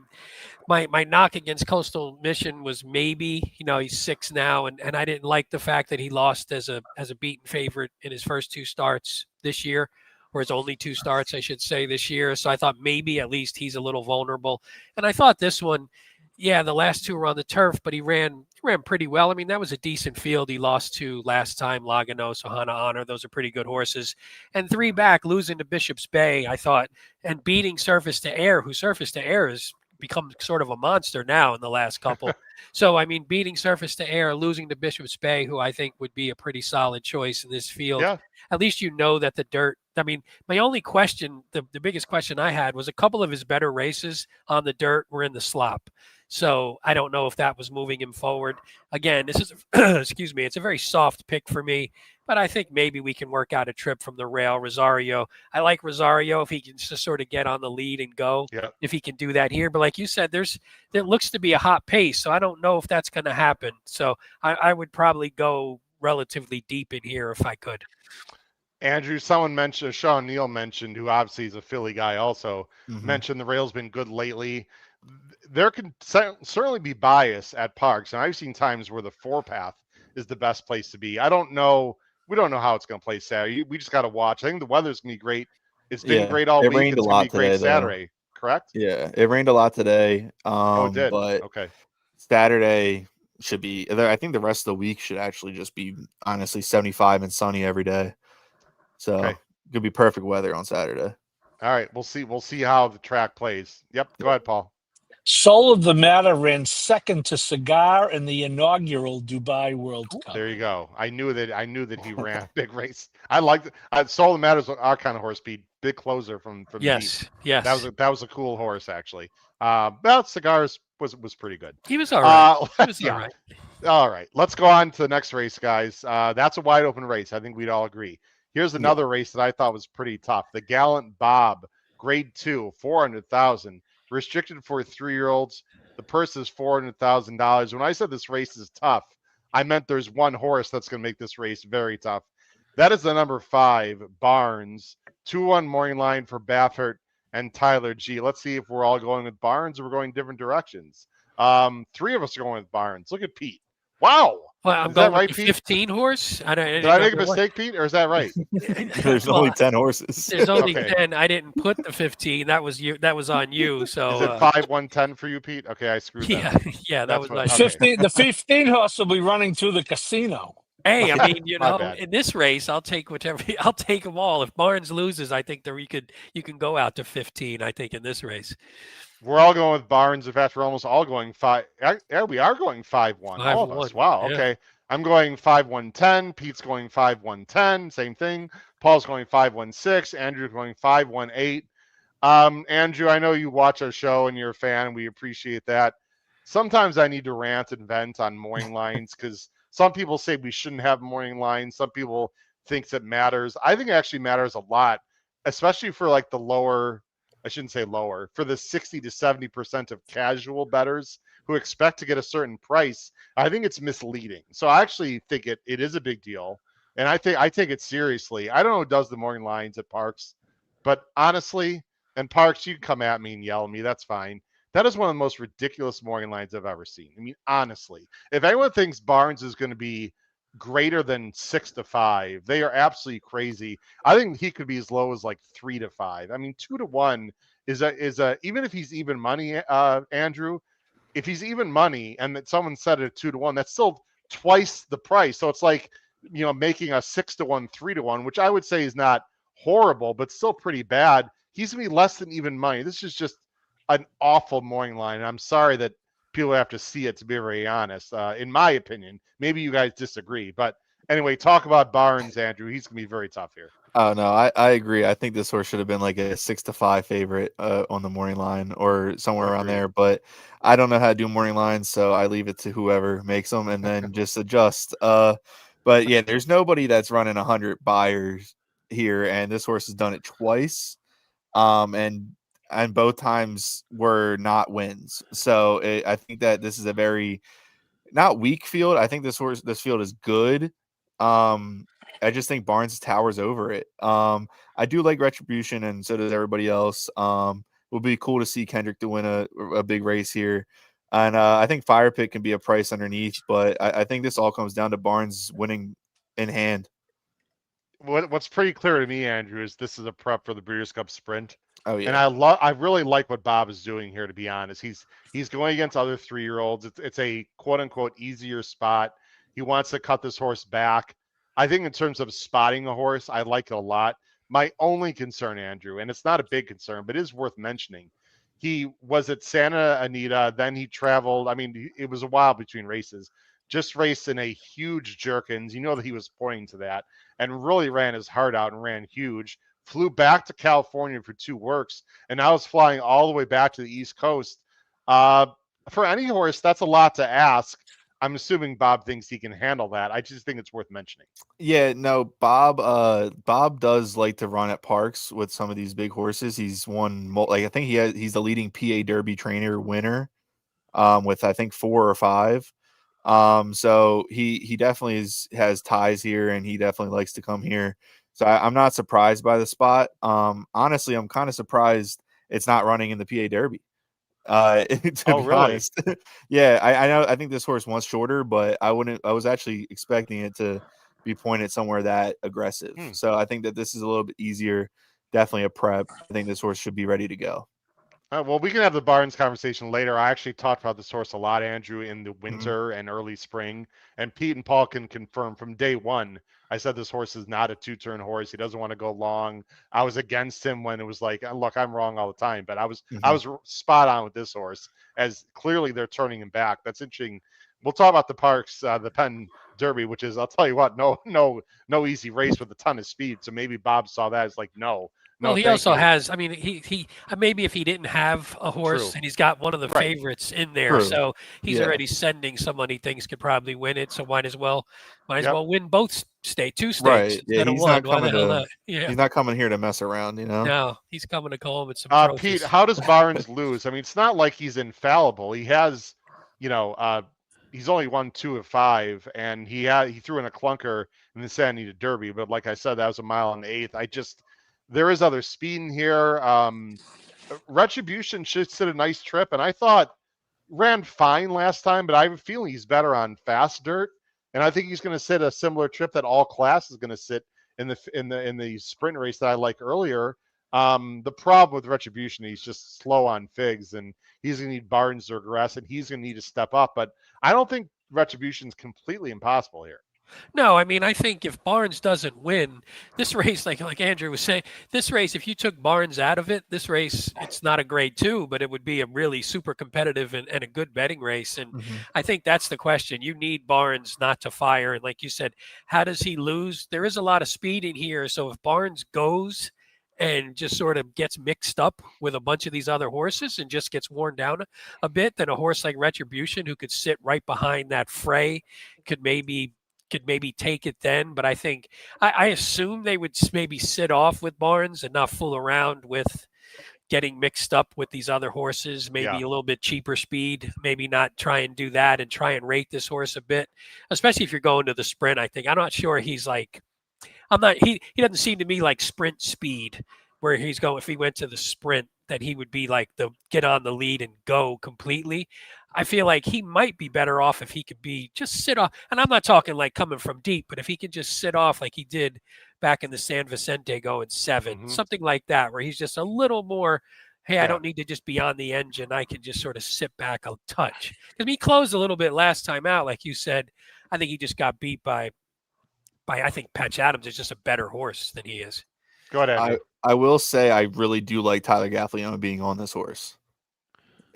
my knock against Coastal Mission was maybe, he's 6 now, and I didn't like the fact that he lost as a beaten favorite in his first 2 starts this year, or his only 2 starts, I should say, this year. So I thought maybe at least he's a little vulnerable. And I thought this one, yeah, the last 2 were on the turf, but he ran pretty well. I mean, that was a decent field he lost to last time, Laganos, Ohana Honor. Those are pretty good horses. And 3 back, losing to Bishop's Bay, I thought, and beating Surface to Air, who Surface to Air has become sort of a monster now in the last couple. So, I mean, beating Surface to Air, losing to Bishop's Bay, who I think would be a pretty solid choice in this field. Yeah. At least that the dirt, I mean, my only question, the biggest question I had was a couple of his better races on the dirt were in the slop. So I don't know if that was moving him forward. Again, this is, excuse me, it's a very soft pick for me, but I think maybe we can work out a trip from the rail. Rosario, I like Rosario if he can just sort of get on the lead and go, if he can do that here. But like you said, there looks to be a hot pace, so I don't know if that's going to happen. So I would probably go relatively deep in here if I could. Andrew, someone mentioned, Sean Neal mentioned, who obviously is a Philly guy also, mentioned the rail's been good lately. There can certainly be bias at parks, and I've seen times where the 4-path is the best place to be. I don't know. We don't know how it's going to play Saturday. We just got to watch. I think the weather's going to be great. It's been great all week. Rained it's going to be great Saturday, correct? Yeah, it rained a lot today. It did. But okay. Saturday should be. I think the rest of the week should actually just be honestly 75 and sunny every day. So it could be perfect weather on Saturday. All right, we'll see. We'll see how the track plays. Yep. Go ahead, Paul. Soul of the Matter ran second to Cigar in the inaugural Dubai World Cup. There you go. I knew that he ran a big race. I liked it. Soul of the Matter is our kind of horse, Pete. Big closer from yes, deep. Yes. That was a cool horse actually. But Cigars was pretty good. He was all right. He was all right. All right. Let's go on to the next race, guys. That's a wide open race. I think we'd all agree. Here's another race that I thought was pretty tough. The Gallant Bob, Grade 2, 400,000. Restricted for 3-year-olds. The purse is $400,000. When I said this race is tough, I meant there's one horse that's going to make this race very tough. That is the number 5, Barnes. 2-1 morning line for Baffert and Tyler G. Let's see if we're all going with Barnes or we're going different directions. 3 of us are going with Barnes. Look at Pete. Wow. Well, I'm going with the 15 horse. Did I make a mistake, Pete, or is that right? There's only 10 horses. There's only 10. I didn't put the 15. That was you. That was on you. So is it 5-1-10 for you, Pete? Okay, I screwed that up. Yeah, that was nice. 15. The 15 horse will be running through the casino. Hey, I mean, in this race, I'll take whichever. I'll take them all. If Barnes loses, I think you can go out to 15. I think in this race. We're all going with Barnes. In fact, we're almost all going 5. Yeah, we are going 5-1. All of us. Wow. Yeah. Okay. I'm going 5-1-10. Pete's going 5-1-10. Same thing. Paul's going 5-1-6. Andrew's going 5-1-8. Andrew, I know you watch our show and you're a fan. We appreciate that. Sometimes I need to rant and vent on morning lines because some people say we shouldn't have morning lines. Some people think it matters. I think it actually matters a lot, especially for like the lower. I shouldn't say lower, for the 60 to 70% of casual bettors who expect to get a certain price, I think it's misleading. So I actually think it is a big deal. And I take it seriously. I don't know who does the morning lines at Parks, but honestly, and Parks, you can come at me and yell at me. That's fine. That is one of the most ridiculous morning lines I've ever seen. I mean, honestly, if anyone thinks Barnes is going to be greater than 6-5, they are absolutely crazy. I think he could be as low as like 3-5. I mean, 2-1 is a even if he's even money, Andrew. If he's even money and that someone said it at 2-1, that's still twice the price. So it's like, making a 6-1, 3-1, which I would say is not horrible, but still pretty bad. He's gonna be less than even money. This is just an awful morning line. And I'm sorry that people have to see it, to be very honest. In my opinion, maybe you guys disagree, but anyway, talk about Barnes, Andrew. He's gonna be very tough here. Oh no, I agree. I think this horse should have been like a 6-5 favorite on the morning line or somewhere around there. But I don't know how to do morning lines, so I leave it to whoever makes them and then just adjust. But yeah, there's nobody that's running 100 buyers here, and this horse has done it twice. And both times were not wins. So I think that this is a very not weak field. I think this field is good. I just think Barnes towers over it. I do like Retribution, and so does everybody else. Will be cool to see Kendrick to win a big race here. And I think Fire Pit can be a price underneath, but I think this all comes down to Barnes winning in hand. What's pretty clear to me, Andrew, is this is a prep for the Breeders' Cup Sprint. Oh yeah, and I really like what Bob is doing here. To be honest, he's going against other 3-year-olds. It's a quote unquote easier spot. He wants to cut this horse back. I think in terms of spotting a horse, I like it a lot. My only concern, Andrew, and it's not a big concern, but it is worth mentioning. He was at Santa Anita, then he traveled. I mean, it was a while between races. Just raced in a huge Jerkins. You know that he was pointing to that, and really ran his heart out and ran huge. Flew back to California for 2 works, and now is flying all the way back to the East Coast. For any horse, that's a lot to ask. I'm assuming Bob thinks he can handle that. I just think it's worth mentioning. Yeah, no, Bob does like to run at Parks with some of these big horses. He's won, I think he's the leading PA Derby trainer winner, with I think 4 or 5. So he definitely has ties here, and he definitely likes to come here. So I'm not surprised by the spot. Honestly, I'm kind of surprised it's not running in the PA Derby. To be honest. Yeah, I know. I think this horse wants shorter, but I was actually expecting it to be pointed somewhere that aggressive. So I think that this is a little bit easier. Definitely a prep. I think this horse should be ready to go. Well, we can have the Barnes conversation later. I actually talked about this horse a lot, Andrew, in the winter and early spring. And Pete and Paul can confirm from day one. I said this horse is not a 2-turn horse. He doesn't want to go long. I was against him when it was like, look, I'm wrong all the time, but I was spot on with this horse, as clearly they're turning him back. That's interesting. We'll talk about the Parks, the PENN Derby, which is, I'll tell you what, no easy race with a ton of speed. So maybe Bob saw that as like, no. Well, he also has. I mean, he maybe if he didn't have a horse and he's got one of the favorites in there, so he's already sending someone he thinks could probably win it. So might as well win both two states instead of one. He's not coming here to mess around, No, he's coming to go home with some trophies. Pete, how does Barnes lose? I mean, it's not like he's infallible. He has, he's only won 2 of 5, and he threw in a clunker in the Santa Anita Derby. But like I said, that was a mile and 1/8. There is other speed in here. Retribution should sit a nice trip, and I thought ran fine last time, but I have a feeling he's better on fast dirt, and I think he's going to sit a similar trip that All Class is going to sit in the sprint race that I like earlier. The problem with Retribution, he's just slow on figs, and he's going to need Barnes to regress, and he's going to need to step up. But I don't think Retribution's completely impossible here. No, I mean, I think if Barnes doesn't win this race, like Andrew was saying, this race, if you took Barnes out of it, this race, it's not a grade 2, but it would be a really super competitive and a good betting race. And I think that's the question. You need Barnes not to fire. And like you said, how does he lose? There is a lot of speed in here. So if Barnes goes and just sort of gets mixed up with a bunch of these other horses and just gets worn down a bit, then a horse like Retribution, who could sit right behind that fray, could maybe take it then. But I think I assume they would maybe sit off with Barnes and not fool around with getting mixed up with these other horses, maybe a little bit cheaper speed, maybe not try and do that and try and rate this horse a bit, especially if you're going to the sprint. I think I'm not sure he's like, he doesn't seem to me like sprint speed where he's going. If he went to the sprint, that he would be like the get on the lead and go completely. I feel like he might be better off if he could be just sit off. And I'm not talking like coming from deep, but if he could just sit off like he did back in the San Vicente going 7, something like that, where he's just a little more, hey, I don't need to just be on the engine. I can just sort of sit back a touch. Because he closed a little bit last time out, like you said. I think he just got beat by I think Patch Adams is just a better horse than he is. Go ahead, Andrew. I will say I really do like Tyler Gaffalione being on this horse.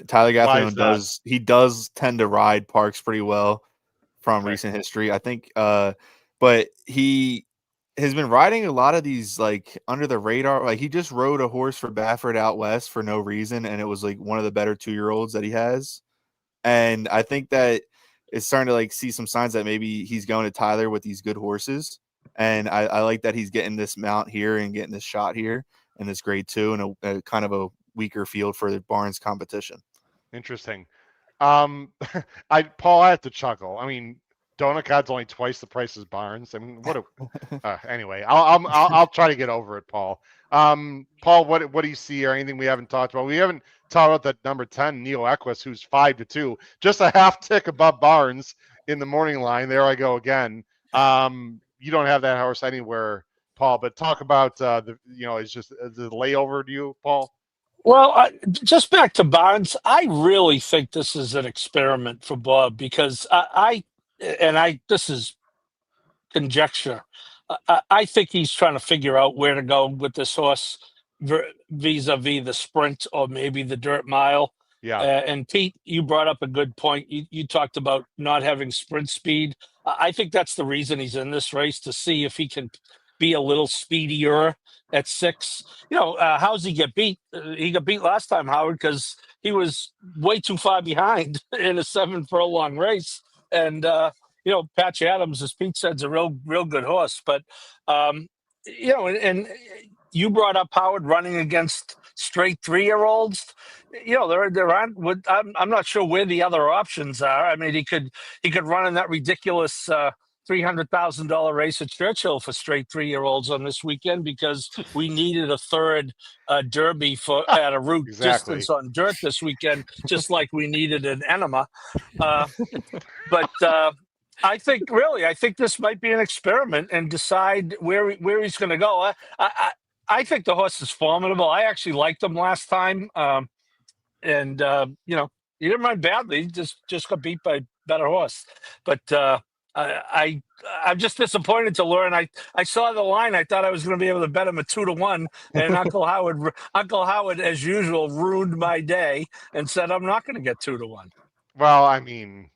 Tyler Gaffalione does tend to ride Parks pretty well from recent history. I think but he has been riding a lot of these like under the radar. Like he just rode a horse for Baffert out west for no reason, and it was like one of the better 2-year-olds that he has. And I think that it's starting to like see some signs that maybe he's going to Tyler with these good horses. And I like that he's getting this mount here and getting this shot here in this grade 2 and a kind of a weaker field for the Barnes competition. Interesting. Paul, I have to chuckle. I mean, Donut God's only twice the price as Barnes. I mean, what anyway, I'll try to get over it, Paul. Paul, what do you see or anything we haven't talked about? We haven't talked about that number 10, Neo Equus, who's 5-2, just a half tick above Barnes in the morning line. There I go again. You don't have that horse anywhere, Paul, but talk about it's just the layover to you, Paul. Well, just back to Barnes, I really think this is an experiment for Bob because this is conjecture. I think he's trying to figure out where to go with this horse vis-a-vis the sprint or maybe the dirt mile. Yeah. And Pete, you brought up a good point. You talked about not having sprint speed. I think that's the reason he's in this race, to see if he can be a little speedier at 6. How's he get beat? He got beat last time, Howard, because he was way too far behind in a 7-furlong race. And, Patch Adams, as Pete said, is a real good horse. But, and you brought up Howard running against straight 3-year-olds. There aren't. I'm not sure where the other options are. I mean, he could run in that ridiculous $300,000 race at Churchill for straight 3-year-olds on this weekend because we needed a third Derby at a route distance on dirt this weekend, just like we needed an enema. But I think this might be an experiment and decide where he's going to go. I think the horse is formidable. I actually liked him last time. And he didn't run badly. He just got beat by a better horse. But I'm just disappointed to learn. I saw the line. I thought I was going to be able to bet him a 2-1. And Uncle Howard, as usual, ruined my day and said I'm not going to get 2-1. Well, I mean,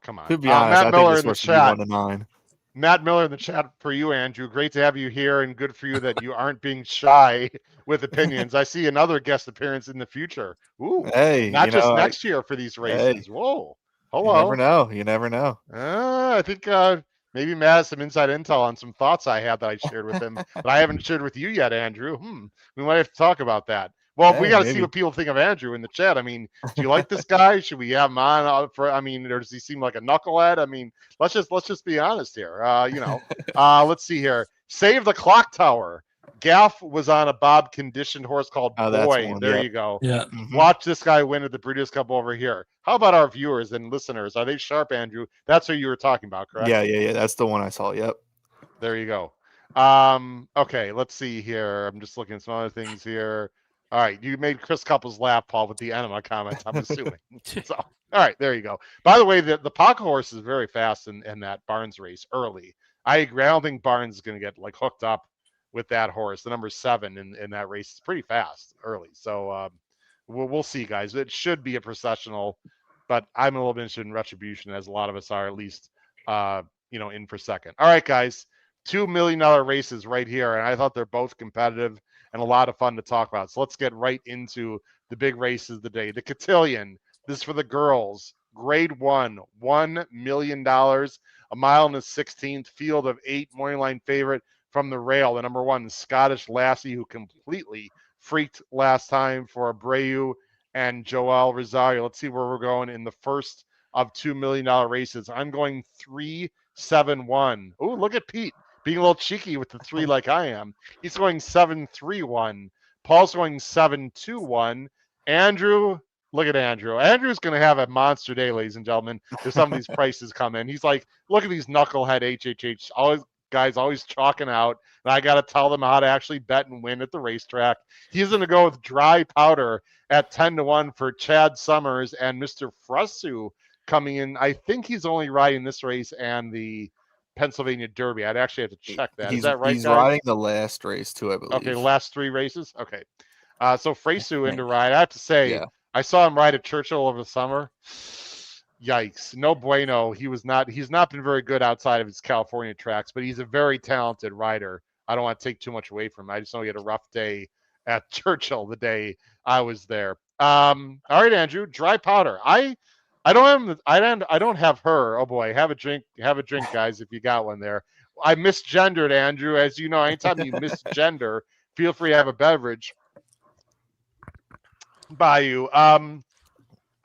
come on. To be honest, Matt Miller in the chat. 1-9. Matt Miller in the chat for you, Andrew. Great to have you here, and good for you that you aren't being shy with opinions. I see another guest appearance in the future. Ooh, hey, not just next year for these races. Hey, whoa, hello. You never know. I think maybe Matt has some inside intel on some thoughts I had that I shared with him, but I haven't shared with you yet, Andrew. We might have to talk about that. Well, we got to see what people think of Andrew in the chat. I mean, do you like this guy? Should we have him on or does he seem like a knucklehead? I mean, let's just be honest here. Let's see here. Save the Clock Tower. Gaff was on a Bob conditioned horse called Boy. There you go. Yeah. Watch this guy win at the Breeders' Cup over here. How about our viewers and listeners? Are they sharp, Andrew? That's who you were talking about, correct? Yeah. That's the one I saw. Yep. There you go. Okay, let's see here. I'm just looking at some other things here. All right, you made Chris Couples laugh, Paul, with the enema comments, I'm assuming. So, all right, there you go. By the way, the pocket horse is very fast in that Barnes race early. I agree. I don't think Barnes is going to get hooked up with that horse. The number 7 in that race is pretty fast early. So we'll see, guys. It should be a processional, but I'm a little bit interested in retribution, as a lot of us are, at least in for second. All right, guys, $2 million races right here, and I thought they're both competitive and a lot of fun to talk about. So let's get right into the big races of the day. The Cotillion, this is for the girls. Grade 1, $1 million, a mile and a 16th, field of 8, morning line favorite from the rail. The number 1, Scottish Lassie, who completely freaked last time for Abreu and Joel Rosario. Let's see where we're going in the first of $2 million races. I'm going 3-7-1. Oh, look at Pete being a little cheeky with the 3 like I am. He's going 7-3-1. Paul's going 7-2-1. Andrew, look at Andrew. Andrew's going to have a monster day, ladies and gentlemen, if some of these prices come in. He's like, look at these knucklehead HHH guys always chalking out. And I got to tell them how to actually bet and win at the racetrack. He's going to go with dry powder at 10-1 for Chad Summers and Mr. Frusu coming in. I think he's only riding this race and the Pennsylvania Derby. I'd actually have to check that. Is that right, He's guys? riding the last race too, I believe. Okay, the last 3 races? Okay. So Frusu into ride. I have to say, Yeah. I saw him ride at Churchill over the summer. Yikes. No bueno. He's not been very good outside of his California tracks, but he's a very talented rider. I don't want to take too much away from him. I just know he had a rough day at Churchill the day I was there. All right, Andrew, dry powder. I don't have her. Oh boy, have a drink, guys, if you got one there. I misgendered, Andrew. As you know, anytime you misgender, feel free to have a beverage by you.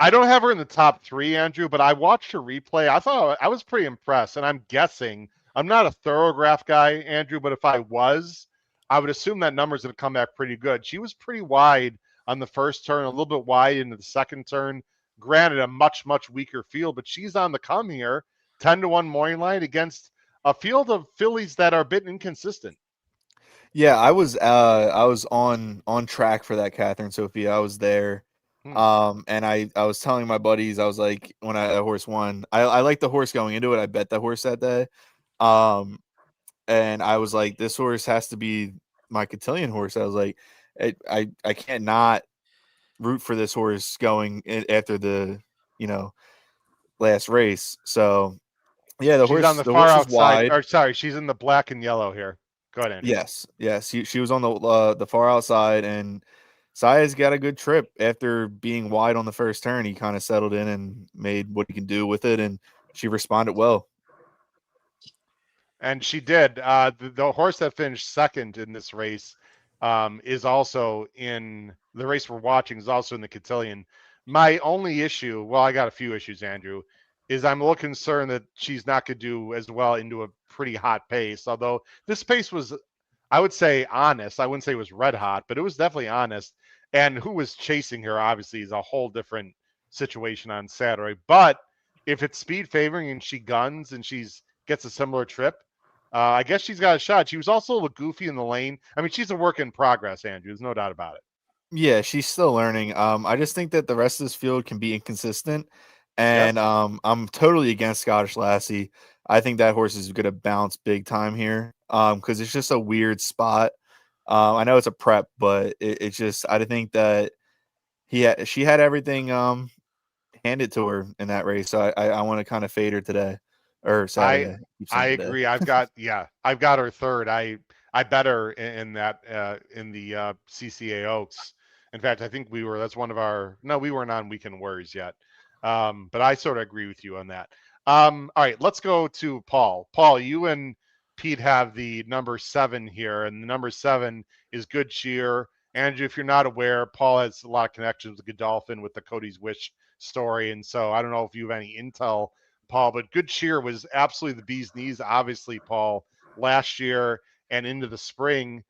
I don't have her in the top 3, Andrew, but I watched her replay. I thought I was pretty impressed, and I'm guessing I'm not a thoroughgraph guy, Andrew, but if I was, I would assume that number's going to come back pretty good. She was pretty wide on the first turn, a little bit wide into the second turn. Granted, a much, much weaker field, but she's on the come here, 10-1 morning line against a field of fillies that are a bit inconsistent. Yeah, I was on track for that, Catherine Sophia. I was there. And I was telling my buddies, I was like, when a horse won, I liked the horse going into it. I bet the horse that day. And I was like, this horse has to be my cotillion horse. I was like, I can't not root for this horse going after the, last race. So yeah, She's on the far outside. Or sorry, she's in the black and yellow here. Go ahead, Andrew. Yes. She was on the far outside, and Saya's got a good trip. After being wide on the first turn, he kind of settled in and made what he can do with it, and she responded well. And she did. The horse that finished second in this race is also in the race we're watching, is also in the cotillion. My only issue, well, I got a few issues, Andrew, is I'm a little concerned that she's not going to do as well into a pretty hot pace. Although this pace was, I would say, honest. I wouldn't say it was red hot, but it was definitely honest. And who was chasing her, obviously, is a whole different situation on Saturday. But if it's speed favoring and she guns and gets a similar trip, I guess she's got a shot. She was also a little goofy in the lane. I mean, she's a work in progress, Andrew. There's no doubt about it. Yeah, she's still learning. I just think that the rest of this field can be inconsistent. And I'm totally against Scottish Lassie. I think that horse is going to bounce big time here because it's just a weird spot. I know it's a prep, but it's just I think that she had everything handed to her in that race. So I want to kind of fade her today or Saturday. I agree. I've got her third. I bet her in that in the CCA Oaks. In fact, I think that's one of our. No, we weren't on Weekend Warriors yet. But I sort of agree with you on that. All right, let's go to Paul. Paul, you and Pete have the number 7 here, and the number 7 is Good Cheer. Andrew, if you're not aware, Paul has a lot of connections with Godolphin with the Cody's Wish story, and so I don't know if you have any intel, Paul, but Good Cheer was absolutely the bee's knees, obviously, Paul, last year and into the spring.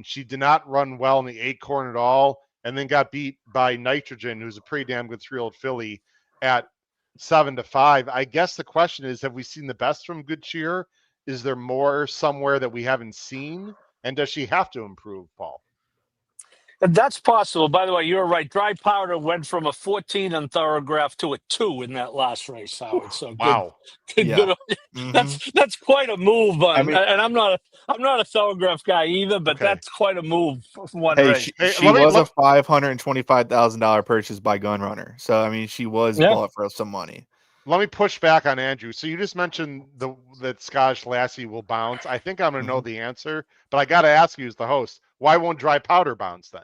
She did not run well in the Acorn at all, and then got beat by Nitrogen, who's a pretty damn good 3-year-old filly, at 7-5. I guess the question is, have we seen the best from Good Cheer? Is there more somewhere that we haven't seen? And does she have to improve, Paul? That's possible. By the way, you're right. Dry Powder went from a 14 on Thoroughgraph to a 2 in that last race, Howard. So wow, good. That's quite a move. And I'm not a Thoroughgraph guy either, but that's quite a move for one race. She was a $525,000 purchase by Gunrunner. So I mean, she was bought for some money. Let me push back on Andrew. So you just mentioned that Scottish Lassie will bounce. I think I'm going to know the answer, but I got to ask you as the host, why won't Dry Powder bounce then?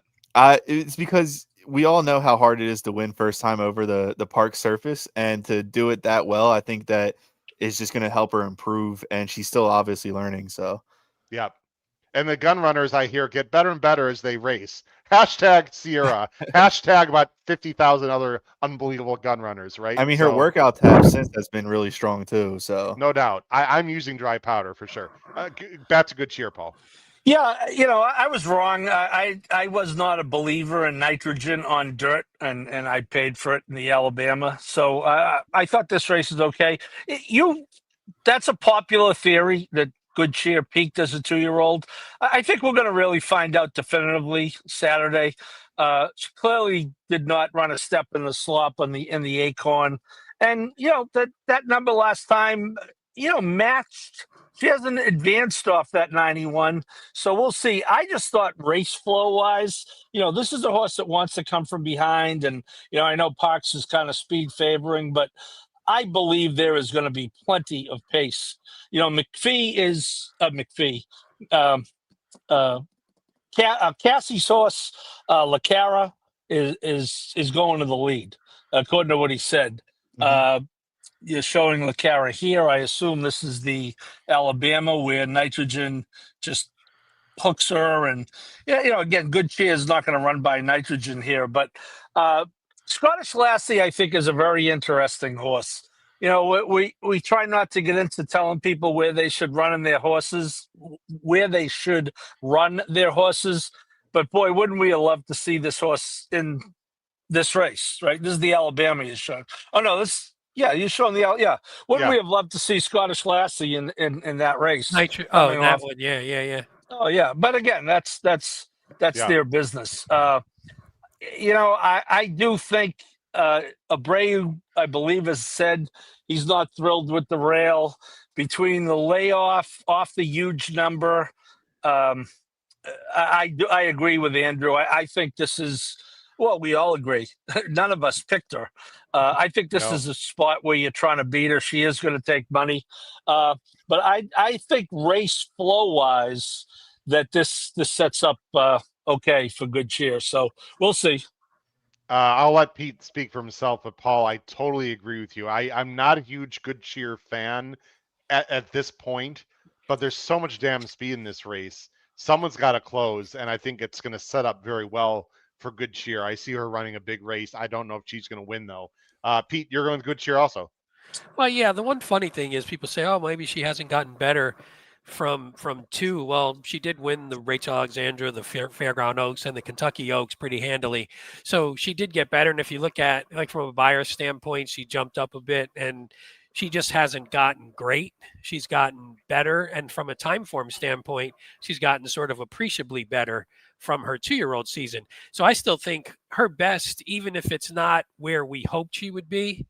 It's because we all know how hard it is to win first time over the park surface, and to do it that well, I think that is just going to help her improve, and she's still obviously learning. So, yeah. And the gun runners, I hear, get better and better as they race. Hashtag Sierra. Hashtag about 50,000 other unbelievable gun runners, right? I mean, her workout tab since has been really strong too. So no doubt. I'm using dry powder for sure. That's a good cheer, Paul. Yeah, I was wrong. I was not a believer in nitrogen on dirt, and I paid for it in the Alabama. So I thought this race is okay. That's a popular theory that Good Cheer peaked as a 2-year-old. I think we're going to really find out definitively Saturday. She clearly did not run a step in the slop in the Acorn, and that number last time, matched. She hasn't advanced off that 91, so we'll see. I just thought race flow wise, this is a horse that wants to come from behind, and I know Parks is kind of speed favoring, but I believe there is going to be plenty of pace. Cassie's horse, LaCara, is going to the lead, according to what he said. You're showing LaCara here. I assume this is the Alabama where nitrogen just hooks her, and again, Good Cheer is not going to run by nitrogen here, but Scottish Lassie, I think, is a very interesting horse. We try not to get into telling people where they should run their horses, but boy, wouldn't we have loved to see this horse in this race, right? This is the Alabama you're showing. Oh no, you're showing Wouldn't we have loved to see Scottish Lassie in that race? That one, yeah. Oh yeah, but again, that's their business. I do think Abreu, I believe, has said he's not thrilled with the rail between the layoff off the huge number. I agree with Andrew. I think this is, well, we all agree. None of us picked her. I think this is a spot where you're trying to beat her. She is going to take money. But I think race flow wise that this sets up okay for Good Cheer. So we'll see. I'll let Pete speak for himself, but Paul, I totally agree with you. I'm not a huge Good Cheer fan at this point, but there's so much damn speed in this race. Someone's got to close, and I think it's going to set up very well for Good Cheer. I see her running a big race. I don't know if she's going to win, though. Pete, you're going with Good Cheer also. Well, yeah, the one funny thing is people say, oh, maybe she hasn't gotten better from 2. Well, she did win the Rachel Alexandra, the Fairground Oaks, and the Kentucky Oaks pretty handily. So she did get better. And if you look at, like, from a buyer standpoint, she jumped up a bit, and she just hasn't gotten great. She's gotten better. And from a time form standpoint, she's gotten sort of appreciably better from her 2-year-old season. So I still think her best, even if it's not where we hoped she would be,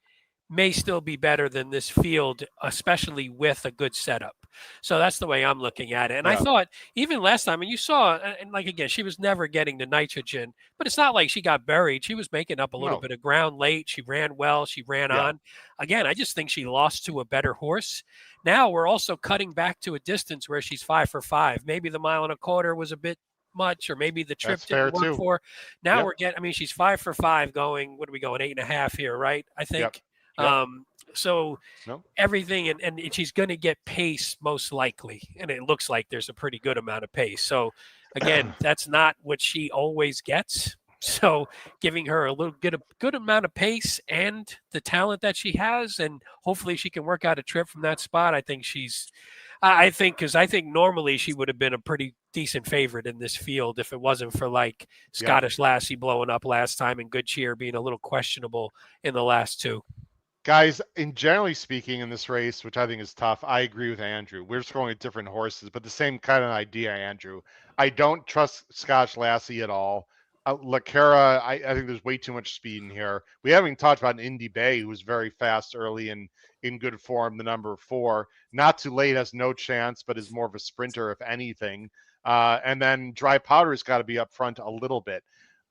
may still be better than this field, especially with a good setup. So that's the way I'm looking at it. And I thought even last time, and you saw, and like, again, she was never getting the nitrogen, but it's not like she got buried. She was making up a little bit of ground late. She ran well. She ran on. Again, I just think she lost to a better horse. Now we're also cutting back to a distance where she's 5 for 5. Maybe the 1.25 miles was a bit much, or maybe the trip didn't work for her. Now we're getting, I mean, she's 5 for 5 going, what are we going, 8.5 here, right? I think. So everything, and she's going to get pace most likely, and it looks like there's a pretty good amount of pace. So again, that's not what she always gets. So giving her a good amount of pace and the talent that she has, and hopefully she can work out a trip from that spot. I think because I think normally she would have been a pretty decent favorite in this field if it wasn't for, like, Scottish Lassie blowing up last time and Good Cheer being a little questionable in the last 2. Guys, in generally speaking, in this race, which I think is tough, I agree with Andrew. We're just going with different horses, but the same kind of idea, Andrew. I don't trust Scotch Lassie at all. LaCara, I think there's way too much speed in here. We haven't even talked about Indy Bay, who was very fast early and in good form, the number 4. Not Too Late has no chance, but is more of a sprinter, if anything. And then Dry Powder's got to be up front a little bit.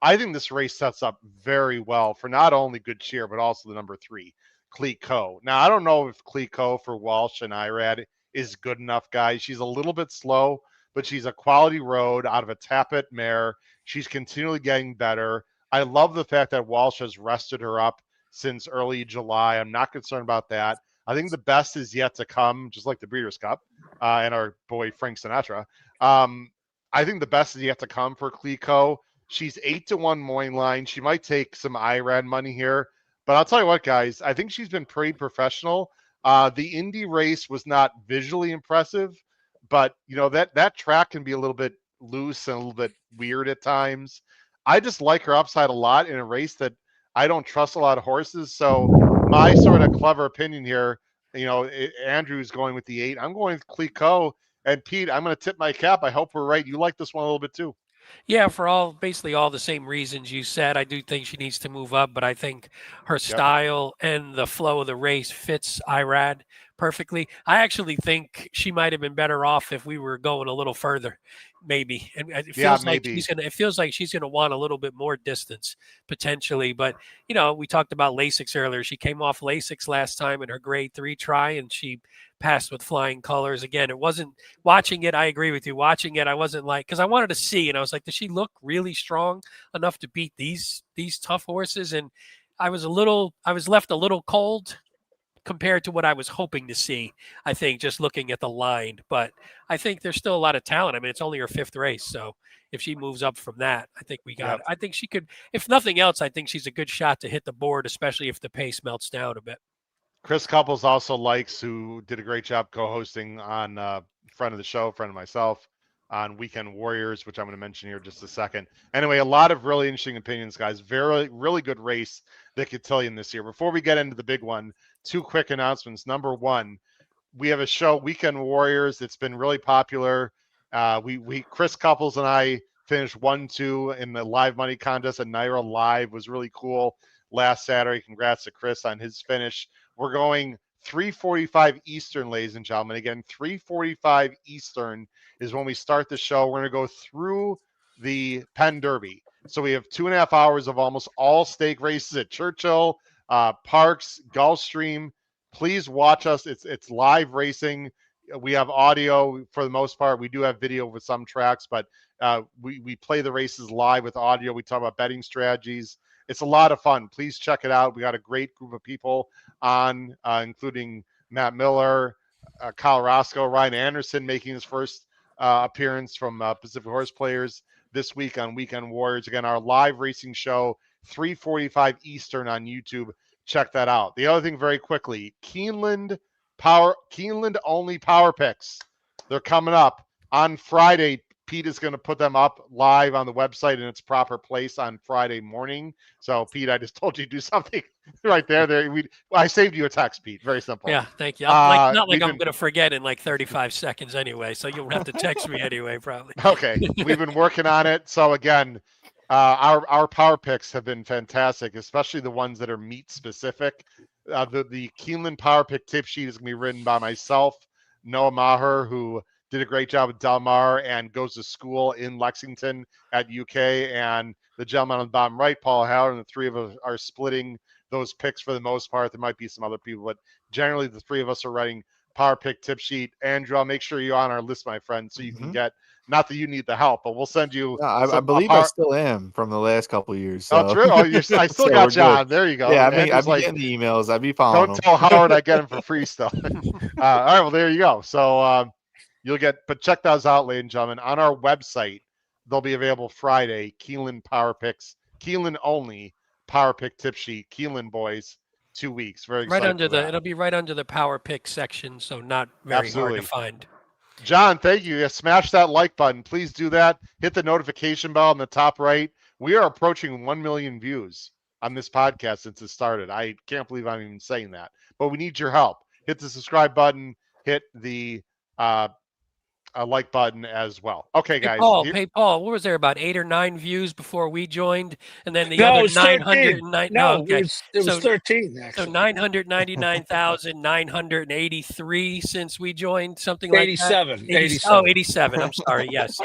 I think this race sets up very well for not only Good Cheer, but also the number 3. Clico. Now, I don't know if Clico for Walsh and Irad is good enough, guys. She's a little bit slow, but she's a quality road out of a Tappet mare. She's continually getting better. I love the fact that Walsh has rested her up since early July. I'm not concerned about that. I think the best is yet to come, just like the Breeders' Cup and our boy Frank Sinatra. I think the best is yet to come for Clico. She's 8-1 morning line. She might take some IRAD money here, but I'll tell you what, guys, I think she's been pretty professional. The Indy race was not visually impressive, but that track can be a little bit loose and a little bit weird at times. I just like her upside a lot in a race that I don't trust a lot of horses. So my sort of clever opinion here, Andrew's going with the 8. I'm going with Clico. And Pete, I'm going to tip my cap. I hope we're right. You like this one a little bit too. Yeah, for basically all the same reasons you said. I do think she needs to move up, but I think her style and the flow of the race fits IRAD perfectly. I actually think she might have been better off if we were going a little further, maybe. And it feels like she's gonna want a little bit more distance potentially. But we talked about Lasix earlier. She came off Lasix last time in her grade 3 try, and she passed with flying colors. Again, it wasn't watching it. I agree with you. Watching it, I wasn't like, because I wanted to see, and I was like, does she look really strong enough to beat these tough horses? And I was left a little cold compared to what I was hoping to see, I think, just looking at the line. But I think there's still a lot of talent. I mean, it's only her 5th race. So if she moves up from that, I think we got it. I think she could, if nothing else, I think she's a good shot to hit the board, especially if the pace melts down a bit. Chris Couples also likes, who did a great job co-hosting on friend of the show, friend of myself, on Weekend Warriors, which I'm going to mention here in just a second. Anyway, a lot of really interesting opinions, guys. Very, really good race that cotillion this year. Before we get into the big one, 2 quick announcements. Number 1, we have a show, Weekend Warriors. It's been really popular. Chris Couples and I finished 1-2 in the live money contest at NYRA Live. Was really cool last Saturday. Congrats to Chris on his finish. We're going 3:45 Eastern, ladies and gentlemen. Again, 3:45 Eastern is when we start the show. We're going to go through the Penn Derby. So we have 2.5 hours of almost all stake races at Churchill, Parks, Gulfstream. Please watch us. It's live racing. We have audio for the most part. We do have video with some tracks, but we play the races live with audio. We talk about betting strategies. It's a lot of fun. Please check it out. We got a great group of people on, including Matt Miller, Kyle Roscoe, Ryan Anderson making his first appearance from Pacific Horse Players this week on Weekend Warriors. Again, our live racing show, 3:45 Eastern on YouTube. Check that out. The other thing, very quickly, Keeneland only power picks. They're coming up on Friday. Pete is going to put them up live on the website in its proper place on Friday morning. So, Pete, I just told you to do something right there. I saved you a text, Pete. Very simple. Yeah, thank you. I'm going to forget in like 35 seconds anyway, so you'll have to text me anyway, probably. Okay, we've been working on it. So, again, our power picks have been fantastic, especially the ones that are meat specific. The Keeneland power pick tip sheet is going to be written by myself, Noah Maher, who did a great job with Del Mar and goes to school in Lexington at UK. And the gentleman on the bottom right, Paul Howard, and the 3 of us are splitting those picks for the most part. There might be some other people, but generally the 3 of us are writing power pick tip sheet. Andrew, I'll make sure you're on our list, my friend, so you can get, not that you need the help, but we'll send you. No, I believe I still am from the last couple of years. So. Oh, true. Oh, I still got John. There you go. Yeah, I've been getting the emails. I'd be following Don't tell Howard I get him for free still. All right, well, there you go. So, but check those out, ladies and gentlemen. On our website, they'll be available Friday. Keeneland Power Picks, Keeneland only Power Pick tip sheet. Keeneland boys, 2 weeks. Very excited. It'll be right under the Power Pick section, so not very hard to find. John, thank you. Smash that like button. Please do that. Hit the notification bell in the top right. We are approaching 1 million views on this podcast since it started. I can't believe I'm even saying that, but we need your help. Hit the subscribe button. Hit the a like button as well. Okay, guys. Hey, Paul, what was there, about 8 or 9 views before we joined? And then the other 909. It was 13, actually. So 999,983 since we joined, something like 87. that. 87. 87. I'm sorry. Yes.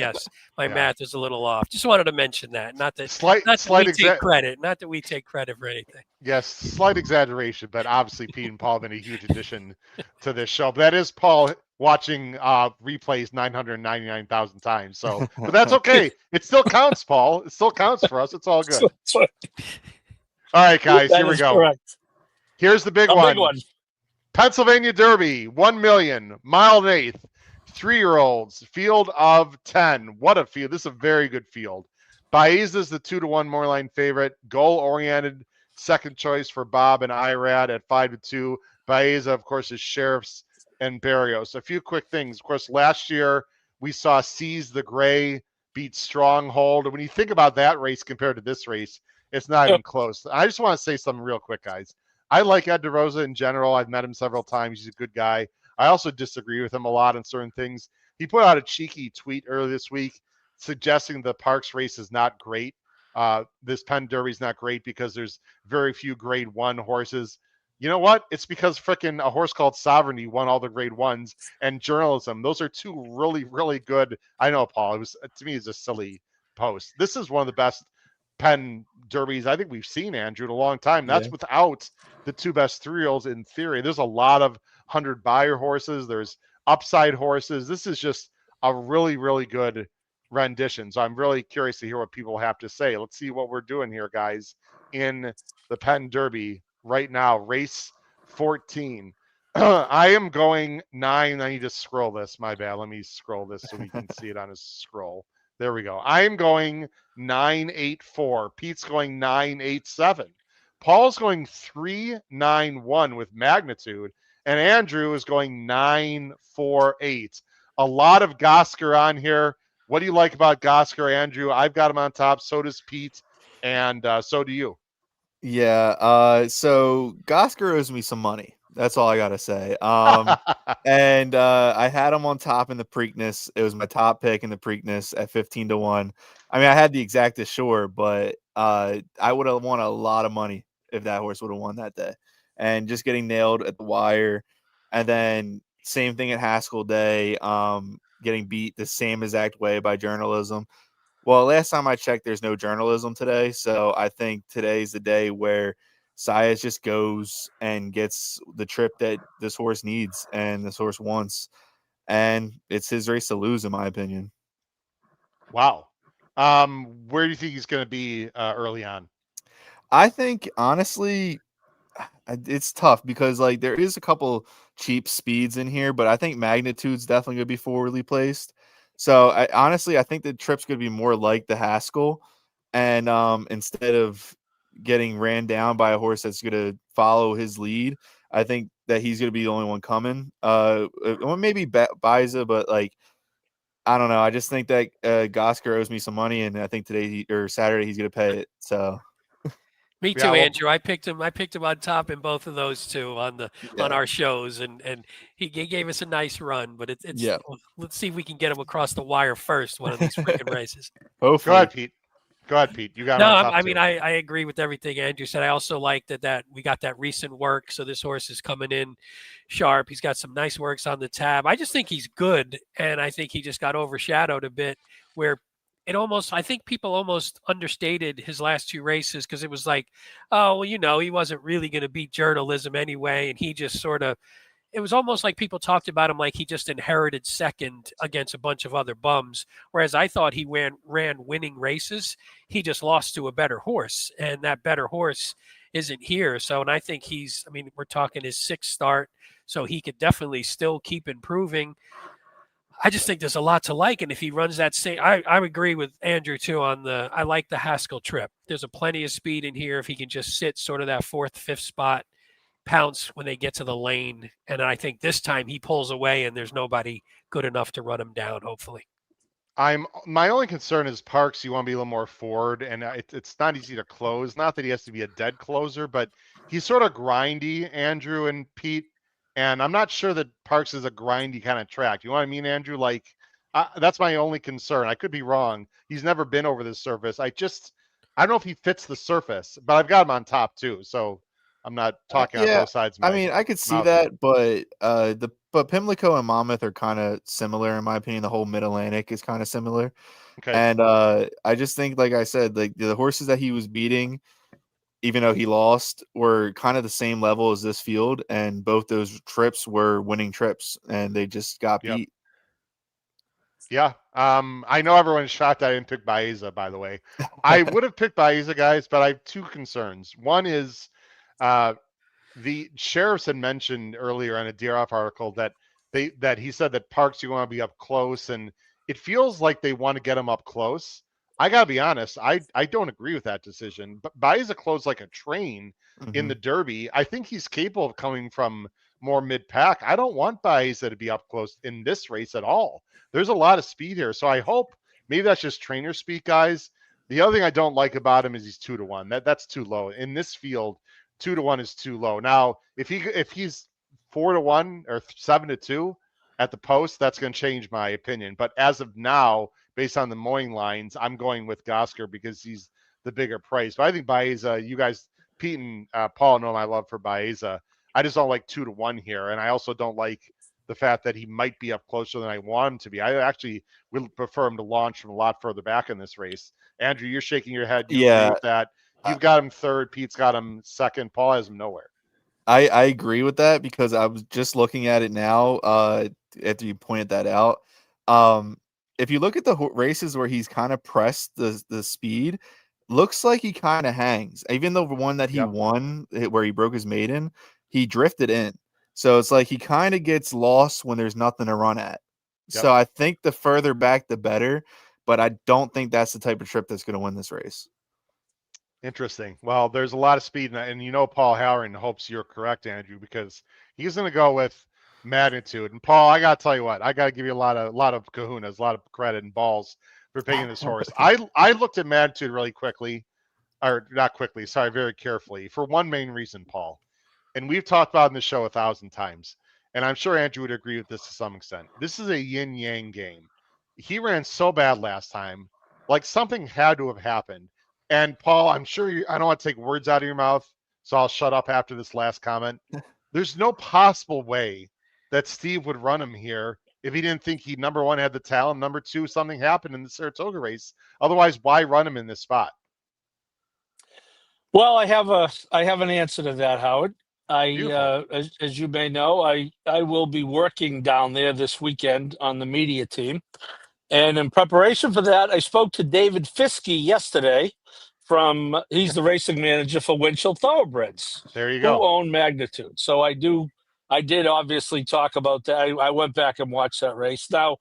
My math is a little off. Just wanted to mention that. Not that we take credit for anything. Yes, slight exaggeration, but obviously Pete and Paul have been a huge addition to this show. But that is Paul watching replays 999,000 times. So, but that's okay. It still counts, Paul. It still counts for us. It's all good. All right, guys, here we go. Correct. Here's the big one. Pennsylvania Derby, 1 million, mile and eighth, 3-year-olds, field of 10. What a field. This is a very good field. Baeza's the 2-1 Moorline favorite. Goal-oriented second choice for Bob and Irad at 5-2. Baeza, of course, is Sheriffs and Barrios. A few quick things. Of course, last year we saw Seize the Gray beat Stronghold. And when you think about that race compared to this race, it's not even close. I just want to say something real quick, guys. I like Ed DeRosa in general. I've met him several times. He's a good guy. I also disagree with him a lot on certain things. He put out a cheeky tweet earlier this week suggesting the Parks race is not great. This Penn Derby is not great because there's very few grade 1 horses. You know what? It's because frickin' a horse called Sovereignty won all the grade 1s, and journalism. Those are two really, really good. I know, Paul. It was, to me, it's a silly post. This is one of the best Penn Derbies I think we've seen, Andrew, in a long time. That's without the 2 best 3-year-olds in theory. There's a lot of 100 buyer horses. There's upside horses. This is just a really, really good rendition. So I'm really curious to hear what people have to say. Let's see what we're doing here, guys, in the Penn Derby right now. Race 14. I am going 9. I need to scroll this. My bad. Let me scroll this so we can see it on his scroll. There we go. I am going 9-8-4. Pete's going 9-8-7. Paul's going 3-9-1 with Magnitude. And Andrew is going 9-4-8. A lot of Gosker on here. What do you like about Gosker, Andrew? I've got him on top. So does Pete. And so do you. Yeah. So Gosker owes me some money. That's all I gotta say. And I had him on top in the Preakness. It was my top pick in the Preakness at 15-1. I mean, I had the exactest sure, but I would have won a lot of money if that horse would have won that day. And just getting nailed at the wire, and then same thing at Haskell Day, getting beat the same exact way by journalism. Well, last time I checked, there's no journalism today, so I think today's the day where Saez just goes and gets the trip that this horse needs and this horse wants, and it's his race to lose, in my opinion. Wow. Where do you think he's going to be early on? I think, honestly, it's tough because like there is a couple cheap speeds in here, but I think Magnitude's definitely going to be forwardly placed. So I think the trip's going to be more like the Haskell, and instead of getting ran down by a horse that's going to follow his lead, I think that he's going to be the only one coming. Maybe Baeza, but like I don't know. I just think that Gosker owes me some money, and I think today or Saturday he's going to pay it. So. Me too, Andrew. I picked him on top in both of those two on our shows, and he gave us a nice run. But it's let's see if we can get him across the wire first one of these freaking races. Hopefully. Go ahead, Pete. You got him on top I mean, I agree with everything Andrew said. I also like that we got that recent work. So this horse is coming in sharp. He's got some nice works on the tab. I just think he's good, and I think he just got overshadowed a bit where. I think people almost understated his last 2 races because it was like, oh, well, he wasn't really going to beat journalism anyway. And he just it was almost like people talked about him like he just inherited second against a bunch of other bums. Whereas I thought he ran winning races. He just lost to a better horse, and that better horse isn't here. So, and I think we're talking his 6th start, so he could definitely still keep improving. I just think there's a lot to like, and if he runs that same, I agree with Andrew too I like the Haskell trip. There's a plenty of speed in here if he can just sit sort of that 4th, 5th spot, pounce when they get to the lane, and I think this time he pulls away and there's nobody good enough to run him down. Hopefully, my only concern is Parks. You want to be a little more forward, and it's not easy to close. Not that he has to be a dead closer, but he's sort of grindy, Andrew and Pete. And I'm not sure that Parks is a grindy kind of track. You know what I mean, Andrew? Like, that's my only concern. I could be wrong. He's never been over this surface. I don't know if he fits the surface, but I've got him on top too. So I'm not talking on both sides. I mean, I could see that, but Pimlico and Monmouth are kind of similar in my opinion. The whole Mid-Atlantic is kind of similar. Okay. And I just think, like I said, like the horses that he was beating, even though he lost, were kind of the same level as this field, and both those trips were winning trips, and they just got beat. Yeah. I know everyone's shocked I didn't pick Baeza, by the way. I would have picked Baeza, guys, but I have 2 concerns. One is the sheriffs had mentioned earlier in a DRF article that that he said that Parks, you want to be up close, and it feels like they want to get him up close. I gotta be honest, I don't agree with that decision. But Baeza closed like a train in the Derby. I think he's capable of coming from more mid pack. I don't want Baeza to be up close in this race at all. There's a lot of speed here, so I hope maybe that's just trainer speak, guys. The other thing I don't like about him is he's 2-1. That's too low in this field. 2-1 is too low. Now, if he's 4-1 or 7-2 at the post, that's going to change my opinion. But as of now, based on the mowing lines, I'm going with Gosker because he's the bigger price. But I think Baeza, you guys, Pete and Paul know my love for Baeza. I just don't like 2-1 here, and I also don't like the fact that he might be up closer than I want him to be. I actually would prefer him to launch from a lot further back in this race. Andrew, you're shaking your head. You agree with that? You've got him third. Pete's got him second. Paul has him nowhere. I agree with that because I was just looking at it now after you pointed that out. If you look at the races where he's kind of pressed the speed, looks like he kind of hangs. Even though the one that he won, where he broke his maiden, he drifted in. So it's like he kind of gets lost when there's nothing to run at. So I think the further back, the better. But I don't think that's the type of trip that's going to win this race. Interesting. Well, there's a lot of speed, and Paul Halloran hopes you're correct, Andrew, because he's going to go with magnitude. And Paul, I got to tell you what, I got to give you a lot of kahunas, a lot of credit and balls for picking this horse. I looked at magnitude really quickly, or not quickly, sorry, very carefully, for one main reason, Paul. And we've talked about in the show 1,000 times, and I'm sure Andrew would agree with this to some extent. This is a yin-yang game. He ran so bad last time, like something had to have happened. And Paul, I'm sure I don't want to take words out of your mouth, so I'll shut up after this last comment. There's no possible way that Steve would run him here if he didn't think he, number one, had the talent, number two, something happened in the Saratoga race. Otherwise, why run him in this spot? Well, I have an answer to that, Howard. As you may know, I will be working down there this weekend on the media team. And in preparation for that, I spoke to David Fiske yesterday he's the racing manager for Winchell Thoroughbreds. There you go. Who own Magnitude. So I did obviously talk about that. I went back and watched that race. Now,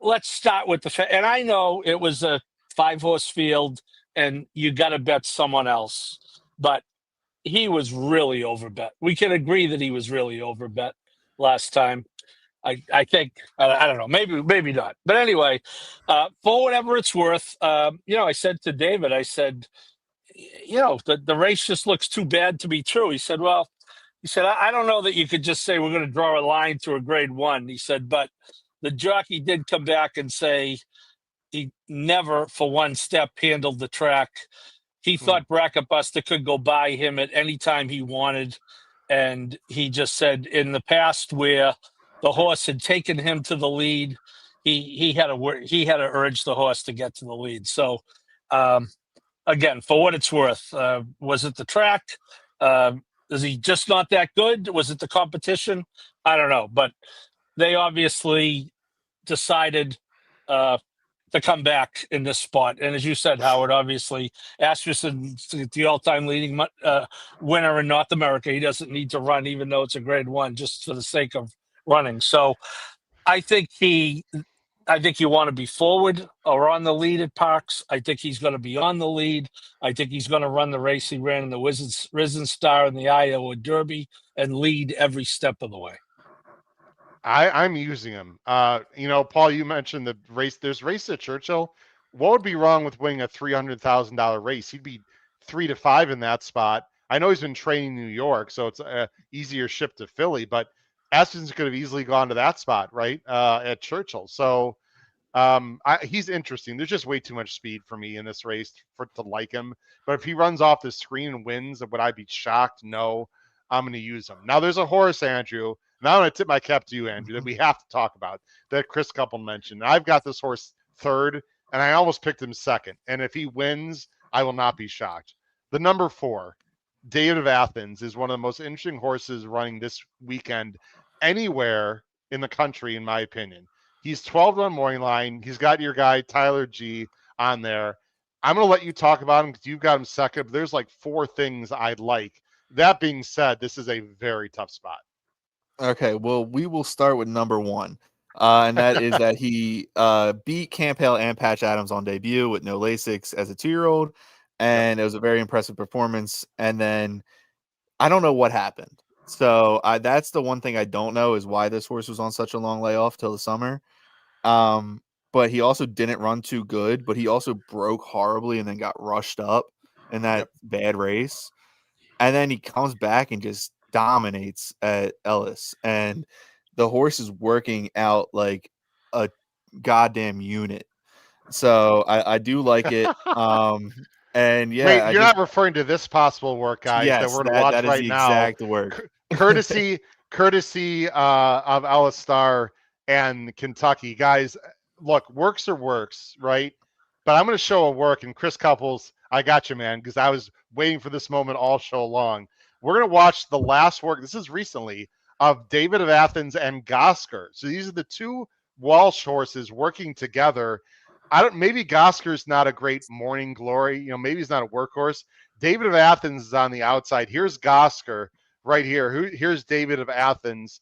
let's start with and I know it was a 5-horse field and you got to bet someone else, but he was really overbet. We can agree that he was really overbet last time. I think, I don't know, maybe not. But anyway, for whatever it's worth, I said to David, I said, the race just looks too bad to be true. He said, I don't know that you could just say we're going to draw a line to a grade 1. He said, but the jockey did come back and say he never for one step handled the track. He thought Bracket Buster could go by him at any time he wanted. And he just said in the past where the horse had taken him to the lead, he had to urge the horse to get to the lead. So, again, for what it's worth, was it the track? Is he just not that good? Was it the competition? I don't know. But they obviously decided to come back in this spot. And as you said, Howard, obviously, Asmussen's the all-time leading winner in North America. He doesn't need to run, even though it's a grade 1, just for the sake of running. So I think you want to be forward or on the lead at Parks. I think he's going to be on the lead. I think he's going to run the race he ran in the Risen Star and the Iowa Derby and lead every step of the way. I'm using him. Paul, you mentioned the race. There's race at Churchill. What would be wrong with winning a $300,000 race? He'd be 3-5 in that spot. I know he's been training in New York, so it's a easier ship to Philly, but Aston's could have easily gone to that spot, right, at Churchill. So he's interesting. There's just way too much speed for me in this race to like him. But if he runs off the screen and wins, would I be shocked? No, I'm going to use him. Now, there's a horse, Andrew. Now I'm going to tip my cap to you, Andrew, that we have to talk about, that Chris Couple mentioned. I've got this horse third, and I almost picked him second. And if he wins, I will not be shocked. The number 4, David of Athens, is one of the most interesting horses running this weekend anywhere in the country, in my opinion. He's 12 on morning line. He's got your guy, Tyler G, on there. I'm going to let you talk about him because you've got him second. But there's like 4 things I'd like. That being said, this is a very tough spot. Okay, well, we will start with number one. And that is that he beat Camp Hale and Patch Adams on debut with no Lasix as a 2-year-old. And it was a very impressive performance. And then I don't know what happened. So that's the one thing I don't know is why this horse was on such a long layoff till the summer. But he also didn't run too good, but he also broke horribly and then got rushed up in that bad race. And then he comes back and just dominates at Ellis. And the horse is working out like a goddamn unit. So I do like it. And Wait, yeah, I you're just not referring to this possible work, guys, that yes, we're going to watch that is right the now. exact work. Courtesy of Alice Starr and Kentucky. Guys, look, works are works, right? But I'm going to show a work, and Chris Couples, I got you, man, because I was waiting for this moment all show long. We're going to watch the last work, this is recently, of David of Athens and Gosker. So these are the two Walsh horses working together. Maybe Gosker's not a great morning glory. Maybe he's not a workhorse. David of Athens is on the outside. Here's Gosker right here. Here's David of Athens.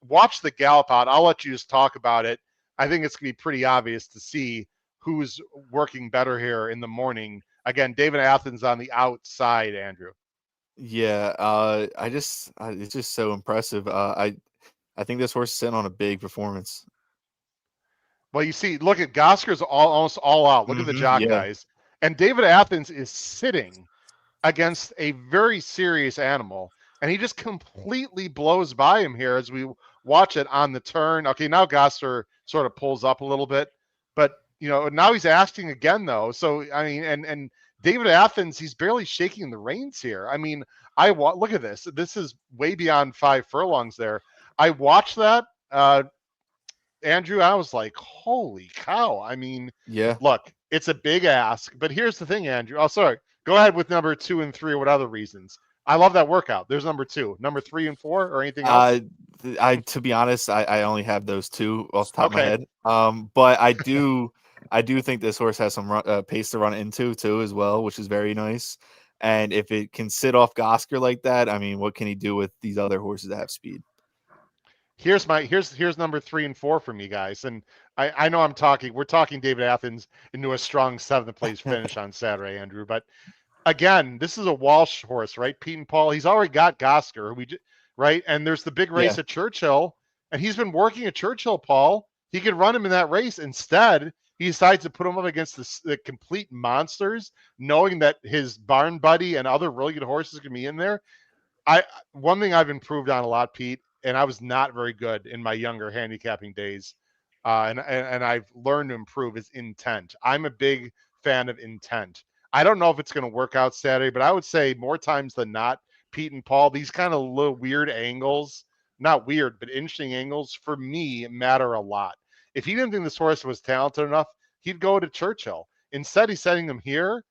Watch the gallop out. I'll let you just talk about it. I think it's going to be pretty obvious to see who's working better here in the morning. Again, David Athens on the outside, Andrew. Yeah, it's just so impressive. I think this horse is sitting on a big performance. Well, you see, look at Gosker's almost all out. Look at the jock, yeah. guys. And David Athens is sitting against a very serious animal, and he just completely blows by him here as we watch it on the turn. Okay, now Gosker sort of pulls up a little bit, but now he's asking again though. So I mean, and David Athens, he's barely shaking the reins here. I mean, look at this. This is way beyond 5 furlongs there. I watched that, Andrew. I was like, holy cow. I mean, Yeah. look, it's a big ask, but here's the thing, Andrew. Oh, sorry. Go ahead with number 2 and 3 or what other reasons. I love that workout. There's number 2, number 3 and 4, or anything else. To be honest, I only have those two off the top of my head. But I do think this horse has some pace to run into too as well, which is very nice. And if it can sit off Gosker like that, I mean, what can he do with these other horses that have speed? Here's number 3 and 4 for me, guys. And I know we're talking David Athens into a strong 7th place finish on Saturday, Andrew. But again, this is a Walsh horse, right? Pete and Paul, he's already got Gosker, right? And there's the big race at Churchill, and he's been working at Churchill, Paul. He could run him in that race. Instead, he decides to put him up against the complete monsters, knowing that his barn buddy and other really good horses can be in there. One thing I've improved on a lot, Pete, and I was not very good in my younger handicapping days, and I've learned to improve, is intent. I'm a big fan of intent. I don't know if it's going to work out Saturday, but I would say more times than not, Pete and Paul, these kind of little weird angles, not weird, but interesting angles, for me, matter a lot. If he didn't think this horse was talented enough, he'd go to Churchill. Instead, he's setting him here.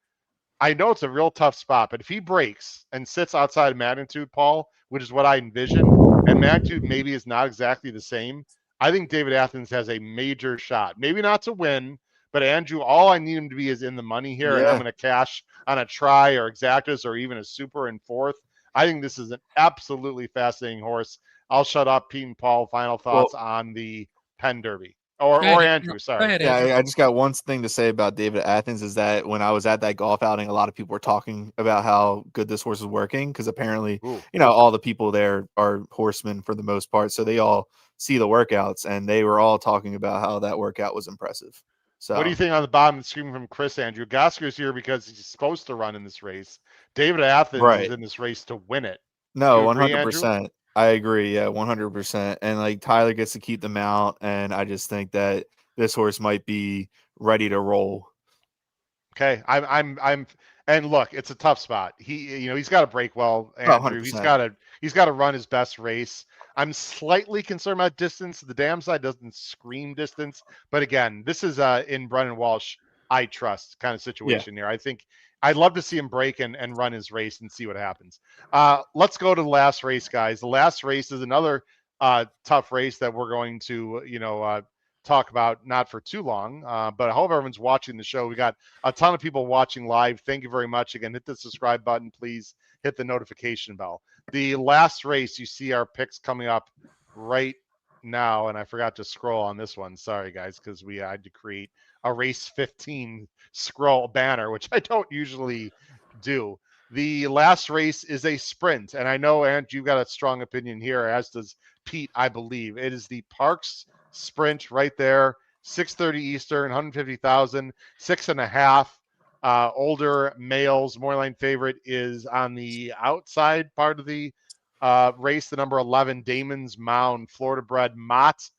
I know it's a real tough spot, but if he breaks and sits outside of Magnitude, Paul, which is what I envision, and Magnitude maybe is not exactly the same, I think David Athens has a major shot. Maybe not to win, but Andrew, all I need him to be is in the money here, and I'm going to cash on a try or exactas or even a super in 4th. I think this is an absolutely fascinating horse. I'll shut up. Pete and Paul, final thoughts on the Penn Derby. Or Andrew, sorry. Go ahead, Andrew. I just got one thing to say about David Athens is that when I was at that golf outing, a lot of people were talking about how good this horse is working because apparently, all the people there are horsemen for the most part. So they all see the workouts and they were all talking about how that workout was impressive. So what do you think on the bottom of the screen from Chris, Andrew? Gosker's here because he's supposed to run in this race. David Athens is in this race to win it. No, 100%. I agree. Yeah, 100%. And like Tyler gets to keep them out. And I just think that this horse might be ready to roll. Okay. And look, it's a tough spot. He's got to break well, Andrew. 100%. He's got to run his best race. I'm slightly concerned about distance. The dam side doesn't scream distance, but again, this is in Brennan Walsh, I trust kind of situation here. I think I'd love to see him break and run his race and see what happens. Let's go to the last race, guys. The last race is another tough race that we're going to, talk about not for too long, but I hope everyone's watching the show. We got a ton of people watching live. Thank you very much. Again, hit the subscribe button, please. Hit the notification bell. The last race, you see our picks coming up right now, and I forgot to scroll on this one. Sorry, guys, because we had to create a race 15 scroll banner, which I don't usually do. The last race is a sprint, and I know, Ant, you've got a strong opinion here, as does Pete, I believe. It is the Parks Sprint right there, 6:30 Eastern, 150,000, 6.5. Older males. Moreline favorite is on the outside part of the race, the number 11, Damon's Mound, Florida bred Mott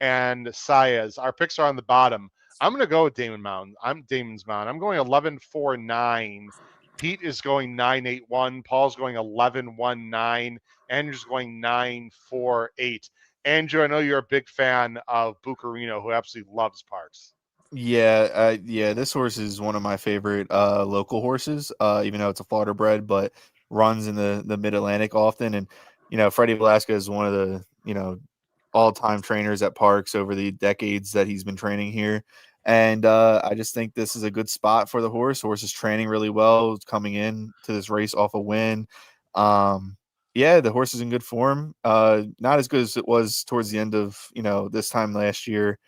and Saez. Our picks are on the bottom. I'm going to go with Damon's Mound. I'm going 11-4-9. Pete is going 9-8-1. Paul's going 11-1-9. Andrew's going 9-4-8. Andrew, I know you're a big fan of Bucarino, who absolutely loves Parks. Yeah, this horse is one of my favorite local horses, even though it's a Florida bred, but runs in the Mid-Atlantic often. And, Freddie Velasquez is one of the, all-time trainers at Parks over the decades that he's been training here. And I just think this is a good spot for the horse. Horse is training really well, coming in to this race off a win. The horse is in good form. Not as good as it was towards the end of, this time last year.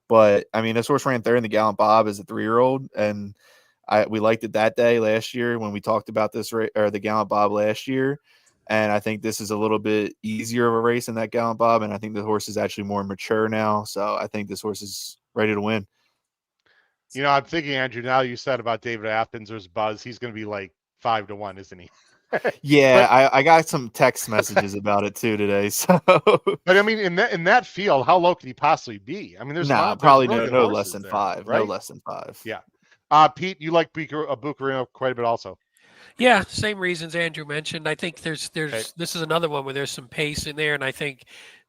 But I mean, this horse ran third in the Gallant Bob as a 3-year-old, and we liked it that day last year when we talked about this or the Gallant Bob last year. And I think this is a little bit easier of a race than that Gallant Bob, and I think the horse is actually more mature now. So I think this horse is ready to win. I'm thinking, Andrew, now you said about David Athens, there's buzz. He's going to be like 5-1, isn't he? Yeah, but I got some text messages about it too today. So, but I mean, in that field, how low could he possibly be? I mean, there's probably really no less than there, 5. Right? No less than 5. Yeah. Pete, you like Bucarino quite a bit, also. Yeah, same reasons Andrew mentioned. I think there's this is another one where there's some pace in there, and I think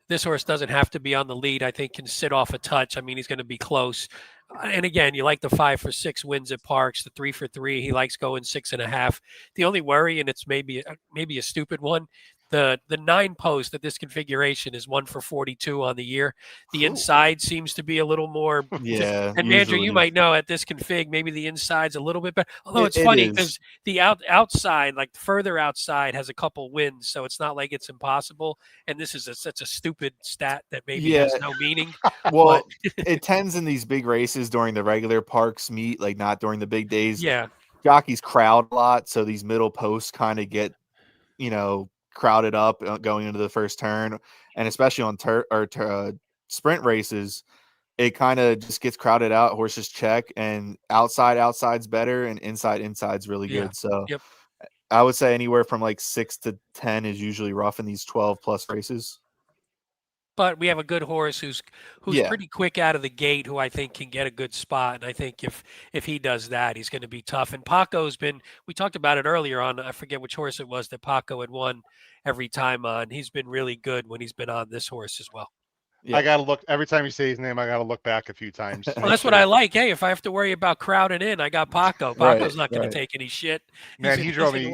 this horse doesn't have to be on the lead. I think can sit off a touch. I mean, he's going to be close. And again, you like the 5 for 6 wins at Parks, the 3 for 3. He likes going 6.5. The only worry, and it's maybe a stupid one, the 9 post at this configuration is 1 for 42 on the year. The inside seems to be a little more. Yeah. And Andrew, you might know at this config, maybe the inside's a little bit better. Although it's funny because the outside, like further outside, has a couple wins, so it's not like it's impossible. And this is such a stupid stat that maybe has no meaning. Well, it tends in these big races during the regular Parks meet, like not during the big days. Yeah. Jockeys crowd a lot, so these middle posts kind of get, crowded up going into the first turn, and especially on sprint races, it kind of just gets crowded out. Horses check, and outside's better, and inside's really good. So I would say anywhere from like 6 to 10 is usually rough in these 12 plus races. But we have a good horse who's pretty quick out of the gate, who I think can get a good spot. And I think if he does that, he's going to be tough. And Paco's been, we talked about it earlier on, I forget which horse it was that Paco had won every time on. He's been really good when he's been on this horse as well. Yeah. I got to look, every time you say his name, I got to look back a few times. Well, that's what I like. Hey, if I have to worry about crowding in, I got Paco. Paco's not going to take any shit. Man, he drove me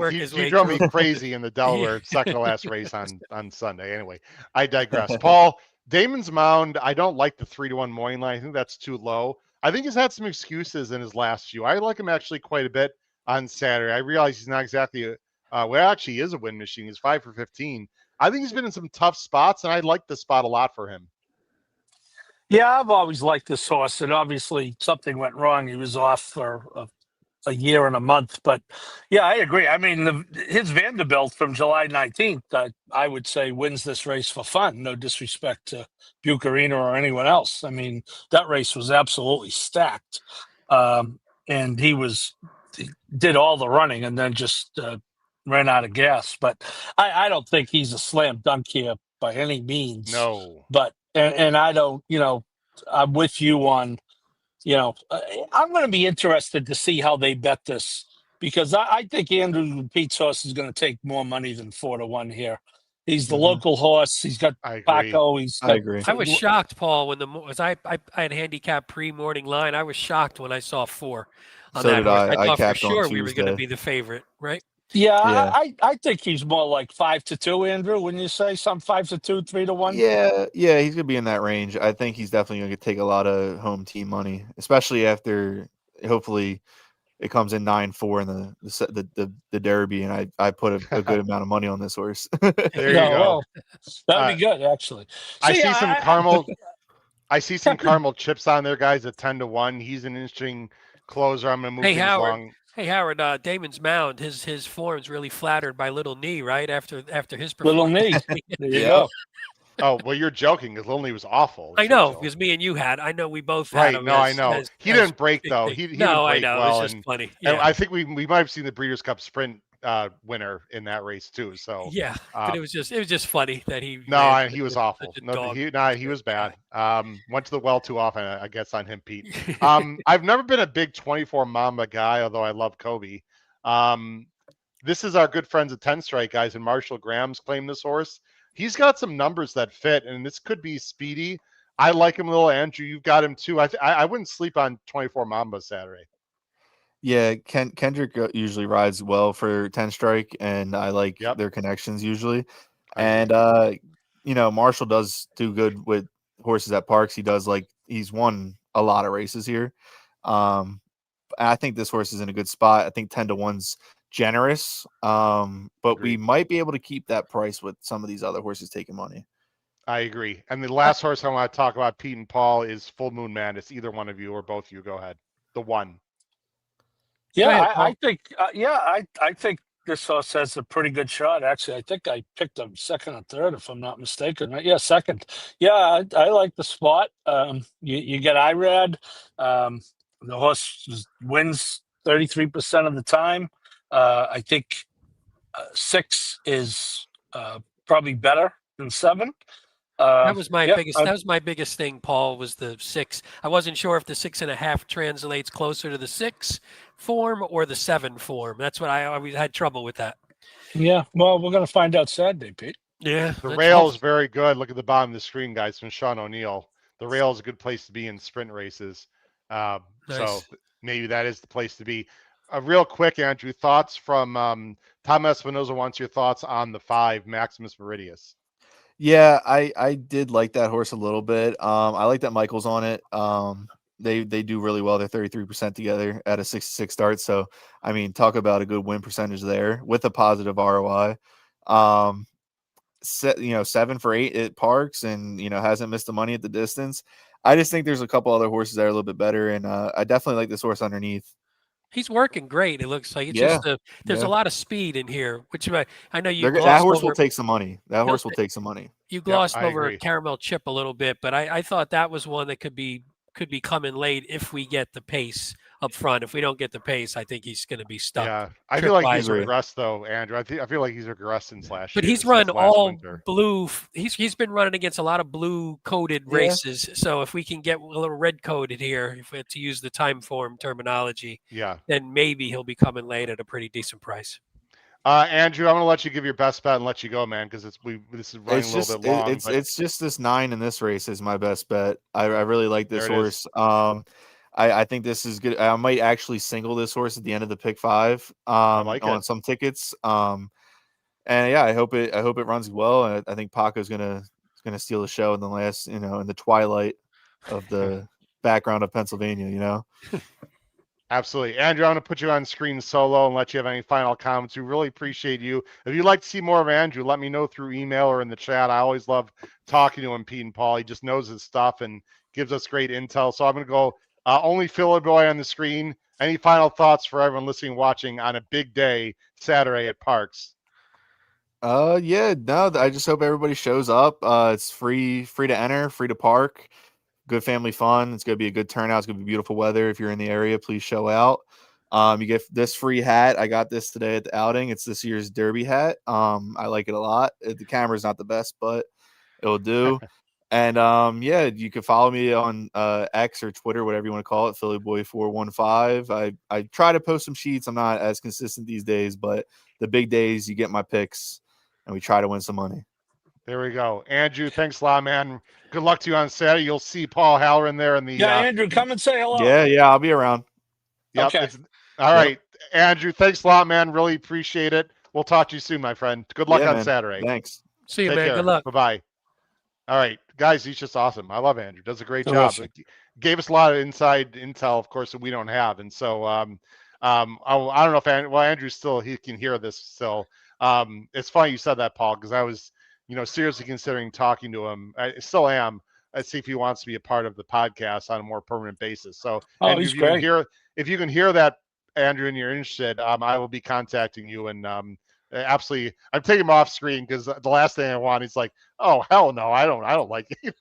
crazy in the Delaware second to last race on Sunday. Anyway, I digress. Paul, Damon's Mound, I don't like the 3-1 morning line. I think that's too low. I think he's had some excuses in his last few. I like him actually quite a bit on Saturday. I realize he's not exactly he is a win machine. He's 5 for 15. I think he's been in some tough spots, and I like this spot a lot for him. Yeah, I've always liked this horse, and obviously something went wrong. He was off for a year and a month. But, yeah, I agree. I mean, his Vanderbilt from July 19th, I would say wins this race for fun. No disrespect to Bucarino or anyone else. I mean, that race was absolutely stacked. And he did all the running and then just ran out of gas. But I don't think he's a slam dunk here by any means. No. But and I don't, I'm with you on, I'm going to be interested to see how they bet this, because I think Andrew Pete's horse is going to take more money than 4-1 here. He's the local horse. He's got Paco. I agree. I was shocked, Paul, when I had handicap pre-morning line. I was shocked when I saw 4 on that horse. I thought for sure we were going to be the favorite, right? Yeah. I think he's more like 5-2, Andrew. When you say some 5-2, 3-1. Yeah, he's gonna be in that range. I think he's definitely gonna take a lot of home team money, especially after hopefully it comes in 9-4 in the Derby, and I put a good amount of money on this horse. There you go. Well, that would be good, actually. I See, see some caramel. I see some caramel chips on there, guys. At 10-1, he's an interesting closer. I'm going to move Hey, things Howard. along. Hey, Howard. Damon's Mound. His form's really flattered by Little Knee, right? After his Little performance. Knee. There you Yeah. go. Oh, well, you're joking because Little Knee was awful. I know Churchill. because me and you had. I know we both had Right? him. No, I know. He didn't break though. He didn't no, break I know. well. It was just funny. And Yeah. I think we might have seen the Breeders' Cup Sprint winner in that race too. So Yeah, but it was just funny that he. no, ran he was such a awful. No, dog. he was bad. Went to the well too often. I guess on him, Pete. I've never been a big 24 Mamba guy, although I love Kobe. This is our good friends at 10 Strike guys, and Marshall Graham's claimed this horse. He's got some numbers that fit, and this could be speedy. I like him a little. Andrew, you've got him too. I wouldn't sleep on 24 Mamba Saturday. Yeah, Kendrick usually rides well for 10 Strike, and I like their connections usually. And Marshall does do good with horses at parks. He's won a lot of races here. I think this horse is in a good spot. I think 10-1's generous, but we might be able to keep that price with some of these other horses taking money. I agree. And the last horse I want to talk about, Pete and Paul, is Full Moon Madness. Either one of you or both of you, go ahead. The one. Yeah, ahead, I think. I think this horse has a pretty good shot. Actually, I think I picked him second or third, if I'm not mistaken. Right? Yeah, second. Yeah, I like the spot. You get IRAD. The horse wins 33% of the time. I think 6 is probably better than 7. That was my biggest. That was my biggest thing, Paul. Was the 6. I wasn't sure if the 6.5 translates closer to the 6 form or the 7 form. That's what I always had trouble with that. Yeah. Well, we're gonna find out Saturday, Pete. Yeah. The rail is very good. Look at the bottom of the screen, guys, from Sean O'Neill. The rail is a good place to be in sprint races. Nice. So maybe that is the place to be. Real quick, Andrew, thoughts from Tom Espinoza wants your thoughts on the 5, Maximus Meridius. Yeah, I did like that horse a little bit. I like that Michael's on it. They do really well. They're 33% together at a 66 start. So, I mean, talk about a good win percentage there with a positive ROI. 7 for 8 at parks, and hasn't missed the money at the distance. I just think there's a couple other horses that are a little bit better, and I definitely like this horse underneath. He's working great. It looks like it's just there's a lot of speed in here, which I know you. That horse will take some money. That horse will take some money. You glossed over Caramel Chip a little bit, but I thought that was one that could be coming late if we get the pace up front. If we don't get the pace, I think he's going to be stuck. Yeah, I feel like he's regressed though, Andrew. I feel like he's regressed since last year. But he's run all blue. He's been running against a lot of blue coated races. So if we can get a little red coated here, if we have to use the time form terminology, then maybe he'll be coming late at a pretty decent price. Andrew, I'm going to let you give your best bet and let you go, man, because this is running a little bit long. It's just this 9 in this race is my best bet. I really like this horse. I think this is good. I might actually single this horse at the end of the pick 5 on some tickets. And yeah, I hope it runs well. And I think Paco's gonna steal the show in the last, in the twilight of the background of Pennsylvania. Absolutely. Andrew, I'm going to put you on screen solo and let you have any final comments. We really appreciate you. If you'd like to see more of Andrew, let me know through email or in the chat. I always love talking to him, Pete and Paul. He just knows his stuff and gives us great intel. So I'm going to go only Philly Boy on the screen. Any final thoughts for everyone listening, watching on a big day Saturday at Parks? I just hope everybody shows up. It's free to enter, free to park. Good family fun. It's going to be a good turnout. It's going to be beautiful weather. If you're in the area, please show out. You get this free hat. I got this today at the outing. It's this year's Derby hat. I like it a lot. The camera's not the best, but it'll do. And you can follow me on X or Twitter, whatever you want to call it, PhillyBoy415. I try to post some sheets. I'm not as consistent these days, but the big days you get my picks and we try to win some money. There we go. Andrew, thanks a lot, man. Good luck to you on Saturday. You'll see Paul Halloran there in the Andrew, come and say hello. Yeah, I'll be around. Yep, okay. All right. Andrew, thanks a lot, man. Really appreciate it. We'll talk to you soon, my friend. Good luck on Saturday. Thanks. See you, man. Good luck. Bye-bye. All right, guys, he's just awesome. I love Andrew. Does a great job. Gave us a lot of inside intel, of course, that we don't have. And so I don't know if Andrew's still, he can hear this still. It's funny you said that, Paul, because I was, seriously considering talking to him. I still am. Let's see if he wants to be a part of the podcast on a more permanent basis. So, Oh, Andrew, he's great. if you can hear that, Andrew, and you're interested, I will be contacting you. And absolutely, I'm taking him off screen because the last thing I want, he's like, oh hell no, I don't like it.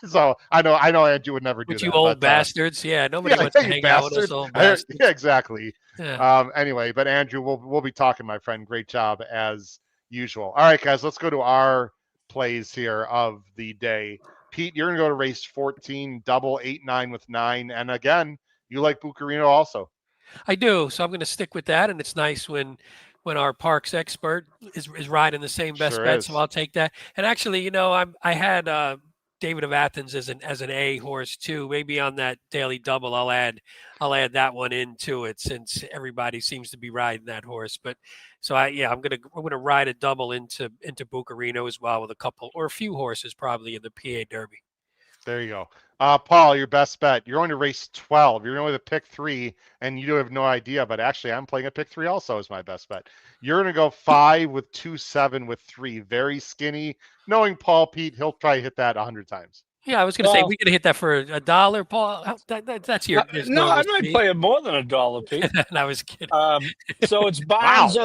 So I know Andrew would never do With that. you old but, bastards. Yeah, nobody wants to you hang out with us bastard. old bastards. Yeah, exactly. Yeah. Anyway, but Andrew, we'll be talking, my friend. Great job as usual. All right, guys, let's go to our plays here of the day. Pete, you're gonna go to race 14, double 8-9 with 9, and again, you like Bucarino also. I do. So I'm going to stick with that. And it's nice when our parks expert is riding the same best Sure bet. is. So I'll take that. And actually, I had David of Athens as an A horse too. Maybe on that daily double, I'll add that one into it since everybody seems to be riding that horse. But so I'm gonna ride a double into Bucarino as well with a couple or a few horses probably in the PA Derby. There you go. Paul, your best bet. You're going to race 12. You're going to pick 3, and you have no idea, but actually I'm playing a pick 3 also as my best bet. You're going to go 5 with 2, 7 with 3. Very skinny. Knowing Paul Pete, he'll try to hit that 100 times. Yeah, I was going to say, we're going to hit that for $1, Paul. That's your No, I might play it more than $1, Pete. And I was kidding. So it's Barnes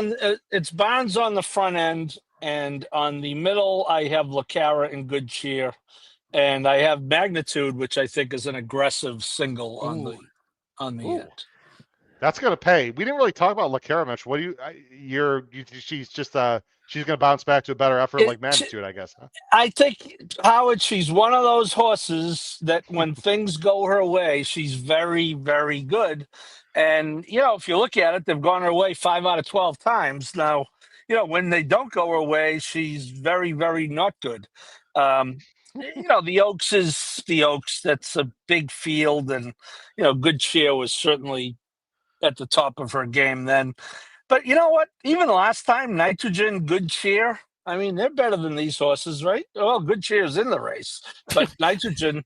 it's Barnes on the front end, and on the middle I have LaCara in Good Cheer. And I have Magnitude, which I think is an aggressive single on the end. That's gonna pay. We didn't really talk about LaCara much. What do she's just she's gonna bounce back to a better effort like Magnitude, I guess. Huh? I think, Howard, she's one of those horses that when things go her way, she's very, very good. And if you look at it, they've gone her way 5 out of 12 times. Now, when they don't go her way, she's very, very not good. The Oaks is the Oaks. That's a big field, and Good Cheer was certainly at the top of her game then. But you know what? Even last time, Nitrogen, Good Cheer. I mean, they're better than these horses, right? Well, Good Cheer's in the race, but Nitrogen,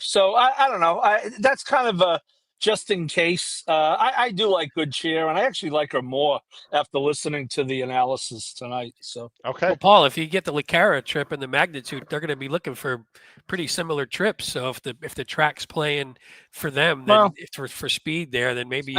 So I don't know. That's kind of a just in case. I do like Good Cheer, and I actually like her more after listening to the analysis tonight. So okay. Well, Paul, if you get the LaCara trip and the Magnitude, they're going to be looking for pretty similar trips. So if the track's playing for them, then for speed there, then maybe.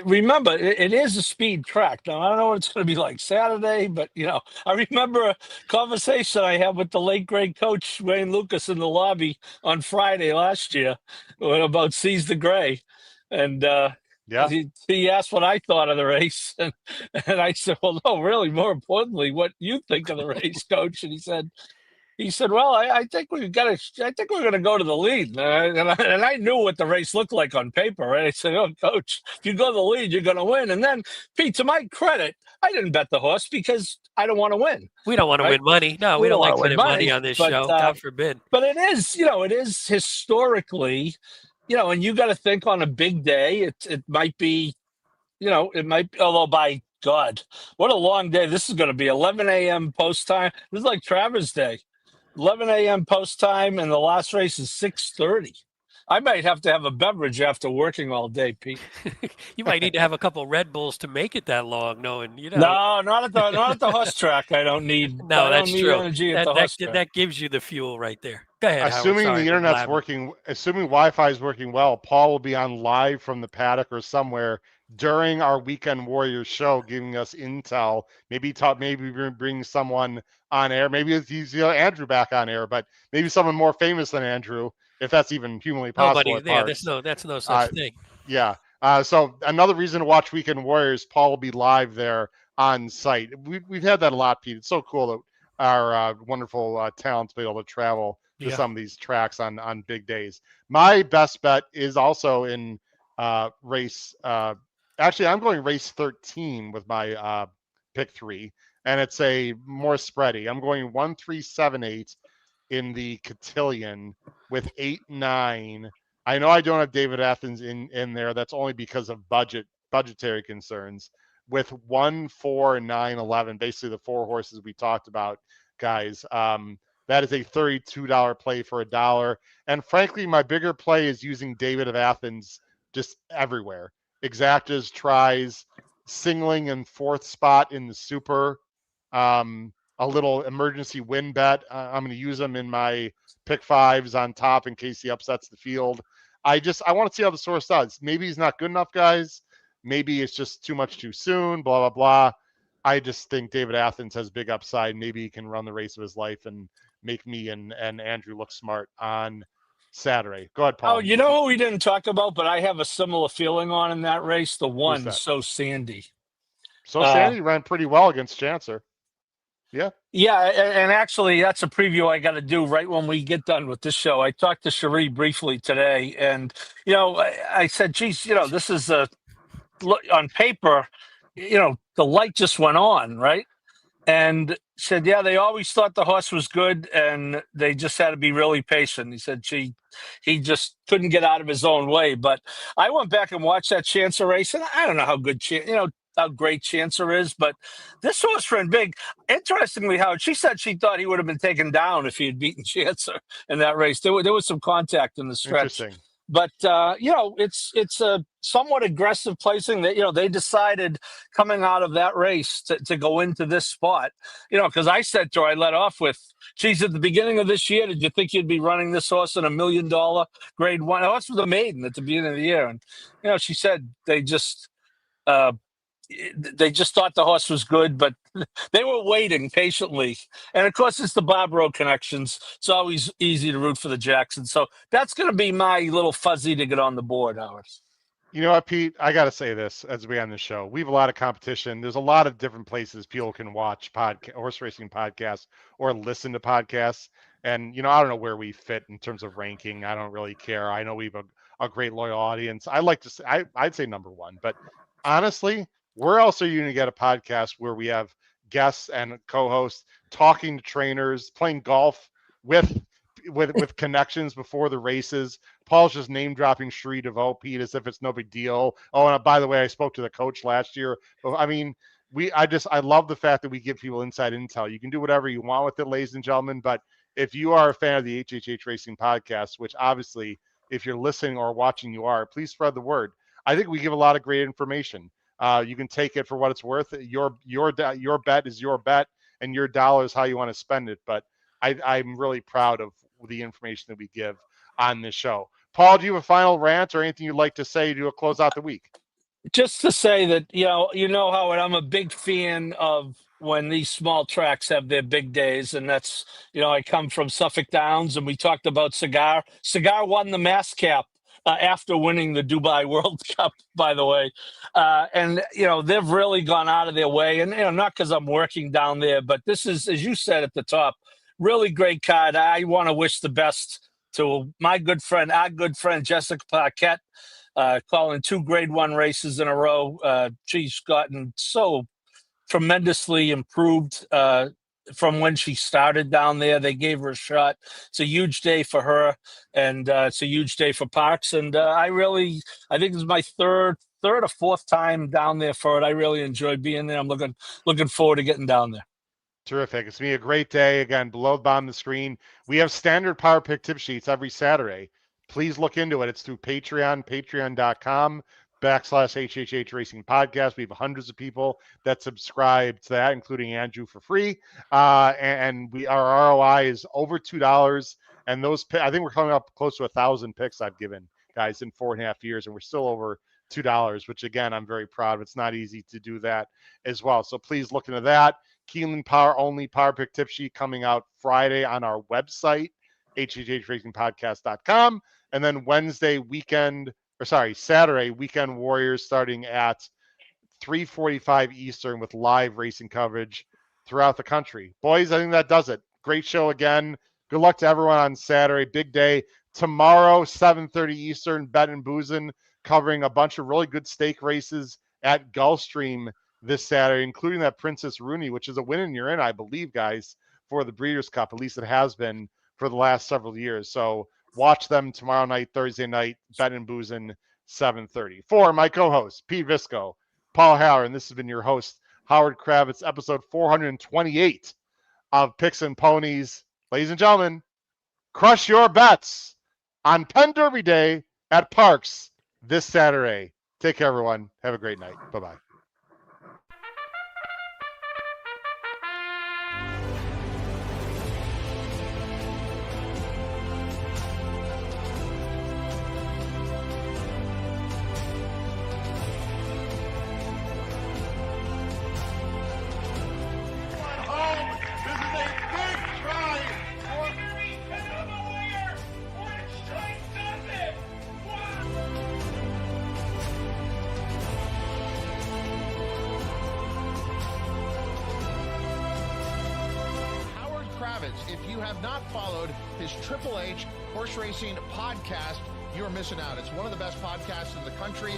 Remember, it is a speed track. Now, I don't know what it's going to be like Saturday, but, I remember a conversation I had with the late great coach Wayne Lucas in the lobby on Friday last year about Seize the Gray. And he asked what I thought of the race. And I said, well, no, really, more importantly, what you think of the race, coach. And he said, well, I think we're going to go to the lead. And I knew what the race looked like on paper. Right? I said, oh, coach, if you go to the lead, you're going to win. And then, Pete, to my credit, I didn't bet the horse because I don't want to win. We don't want to win money. No, we don't like winning money on this show. God forbid. But it is historically, and you got to think on a big day, it might be, although by God, what a long day. This is going to be 11 a.m. post time. This is like Travers Day. 11 a.m. post time, and the last race is 6:30. I might have to have a beverage after working all day, Pete. You might need to have a couple Red Bulls to make it that long, knowing. No, not at the horse track. I don't need. No, that's true. Energy at the horse track. That gives you the fuel right there. Go ahead. Assuming the internet's working, assuming Wi-Fi is working well, Paul will be on live from the paddock or somewhere during our Weekend Warriors show, giving us intel. Maybe bring someone on air. Maybe it's Andrew back on air, but maybe someone more famous than Andrew, if that's even humanly possible. That's no such thing. Yeah. So another reason to watch Weekend Warriors, Paul will be live there on site. We've had that a lot, Pete. It's so cool that our wonderful talents be able to travel to some of these tracks on big days. My best bet is also in race. Actually, I'm going race 13 with my pick 3, and it's a more spready. I'm going 1, 3, 7, 8 in the cotillion with 8, 9. I know I don't have David Athens in there. That's only because of budgetary concerns. With 1, 4, 9, 11, basically the 4 horses we talked about, guys. That is a $32 play for $1. And frankly, my bigger play is using David of Athens just everywhere. exactas, tries, singling and fourth spot in the super, a little emergency win bet. I'm going to use them in my pick fives on top in case he upsets the field. I want to see how the source does. Maybe he's not good enough, guys. Maybe it's just too much too soon, blah, blah, blah. I just think David Athens has big upside. Maybe he can run the race of his life and make me and Andrew look smart on Saturday. Go ahead, Paul. Oh, you know who we didn't talk about, but I have a similar feeling on in that race? The one, that? So Sandy. So Sandy ran pretty well against Chancer. Yeah. Yeah, and actually, that's a preview I got to do right when we get done with this show. I talked to Cherie briefly today, and I said, "Geez, this is on paper, the light just went on, right?" And said, "Yeah, they always thought the horse was good, and they just had to be really patient." He said, he just couldn't get out of his own way. But I went back and watched that Chancer race, and I don't know how good how great Chancer is, but this horse ran big. Interestingly, Howard, she said she thought he would have been taken down if he had beaten Chancer in that race. There was some contact in the stretch. Interesting. But it's a somewhat aggressive placing that they decided coming out of that race to go into this spot. Because I said to her, I let off with, "Geez, at the beginning of this year, did you think you'd be running this horse in $1 million Grade 1 horse with a maiden at the beginning of the year?" And she said they just thought the horse was good, but they were waiting patiently. And of course, it's the Bob Rowe connections. It's always easy to root for the Jacksons. So that's going to be my little fuzzy to get on the board, Howard. You know what, Pete? I got to say this as we end the show. We have a lot of competition. There's a lot of different places people can watch horse racing podcasts or listen to podcasts. And, I don't know where we fit in terms of ranking. I don't really care. I know we have a great loyal audience. I like to say, I'd say number one. But honestly, where else are you going to get a podcast where we have guests and co-hosts talking to trainers, playing golf with connections before the races? Paul's just name dropping Cherie DeVoe, Pete, as if it's no big deal. Oh, and by the way, I spoke to the coach last year. I mean, I love the fact that we give people inside intel. You can do whatever you want with it, ladies and gentlemen. But if you are a fan of the HHH Racing Podcast, which obviously, if you're listening or watching, you are, please spread the word. I think we give a lot of great information. You can take it for what it's worth. Your bet is your bet, and your dollar is how you want to spend it. But I'm really proud of the information that we give on this show. Paul, do you have a final rant or anything you'd like to say to close out the week? Just to say that, Howard, I'm a big fan of when these small tracks have their big days. And that's, I come from Suffolk Downs, and we talked about Cigar. Cigar won the Mass Cap after winning the Dubai World Cup, by the way. And, they've really gone out of their way. And, not because I'm working down there, but this is, as you said at the top, really great card. I want to wish the best to our good friend, Jessica Paquette, calling 2 Grade 1 races in a row. She's gotten so tremendously improved from when she started down there. They gave her a shot. It's a huge day for her, and it's a huge day for Parks. And I think this is my third or fourth time down there for it. I really enjoyed being there. I'm looking forward to getting down there. Terrific. It's going to be a great day. Again, below the bottom of the screen, we have standard power pick tip sheets every Saturday. Please look into it. It's through Patreon, patreon.com/HHH Racing Podcast. We have hundreds of people that subscribe to that, including Andrew for free. And our ROI is over $2. And I think we're coming up close to 1,000 picks I've given guys in 4.5 years, and we're still over $2, which again, I'm very proud of. It's not easy to do that as well. So please look into that. Keeneland Power Only Power Pick Tip Sheet coming out Friday on our website, hhhracingpodcast.com. And then Saturday, Weekend Warriors starting at 3:45 Eastern with live racing coverage throughout the country. Boys, I think that does it. Great show again. Good luck to everyone on Saturday. Big day. Tomorrow, 7:30 Eastern, Bet and Boozin, covering a bunch of really good stake races at Gulfstream this Saturday, including that Princess Rooney, which is a win and you're in, I believe, guys, for the Breeders' Cup. At least it has been for the last several years. So watch them tomorrow night, Thursday night, Bet and Boozin, 7:30. For my co-host, Pete Visco, Paul Howard, and this has been your host, Howard Kravitz, episode 428 of Picks and Ponies. Ladies and gentlemen, crush your bets on Penn Derby Day at Parks this Saturday. Take care, everyone. Have a great night. Bye-bye. If you have not followed his Triple H horse racing podcast, you're missing out. It's one of the best podcasts in the country.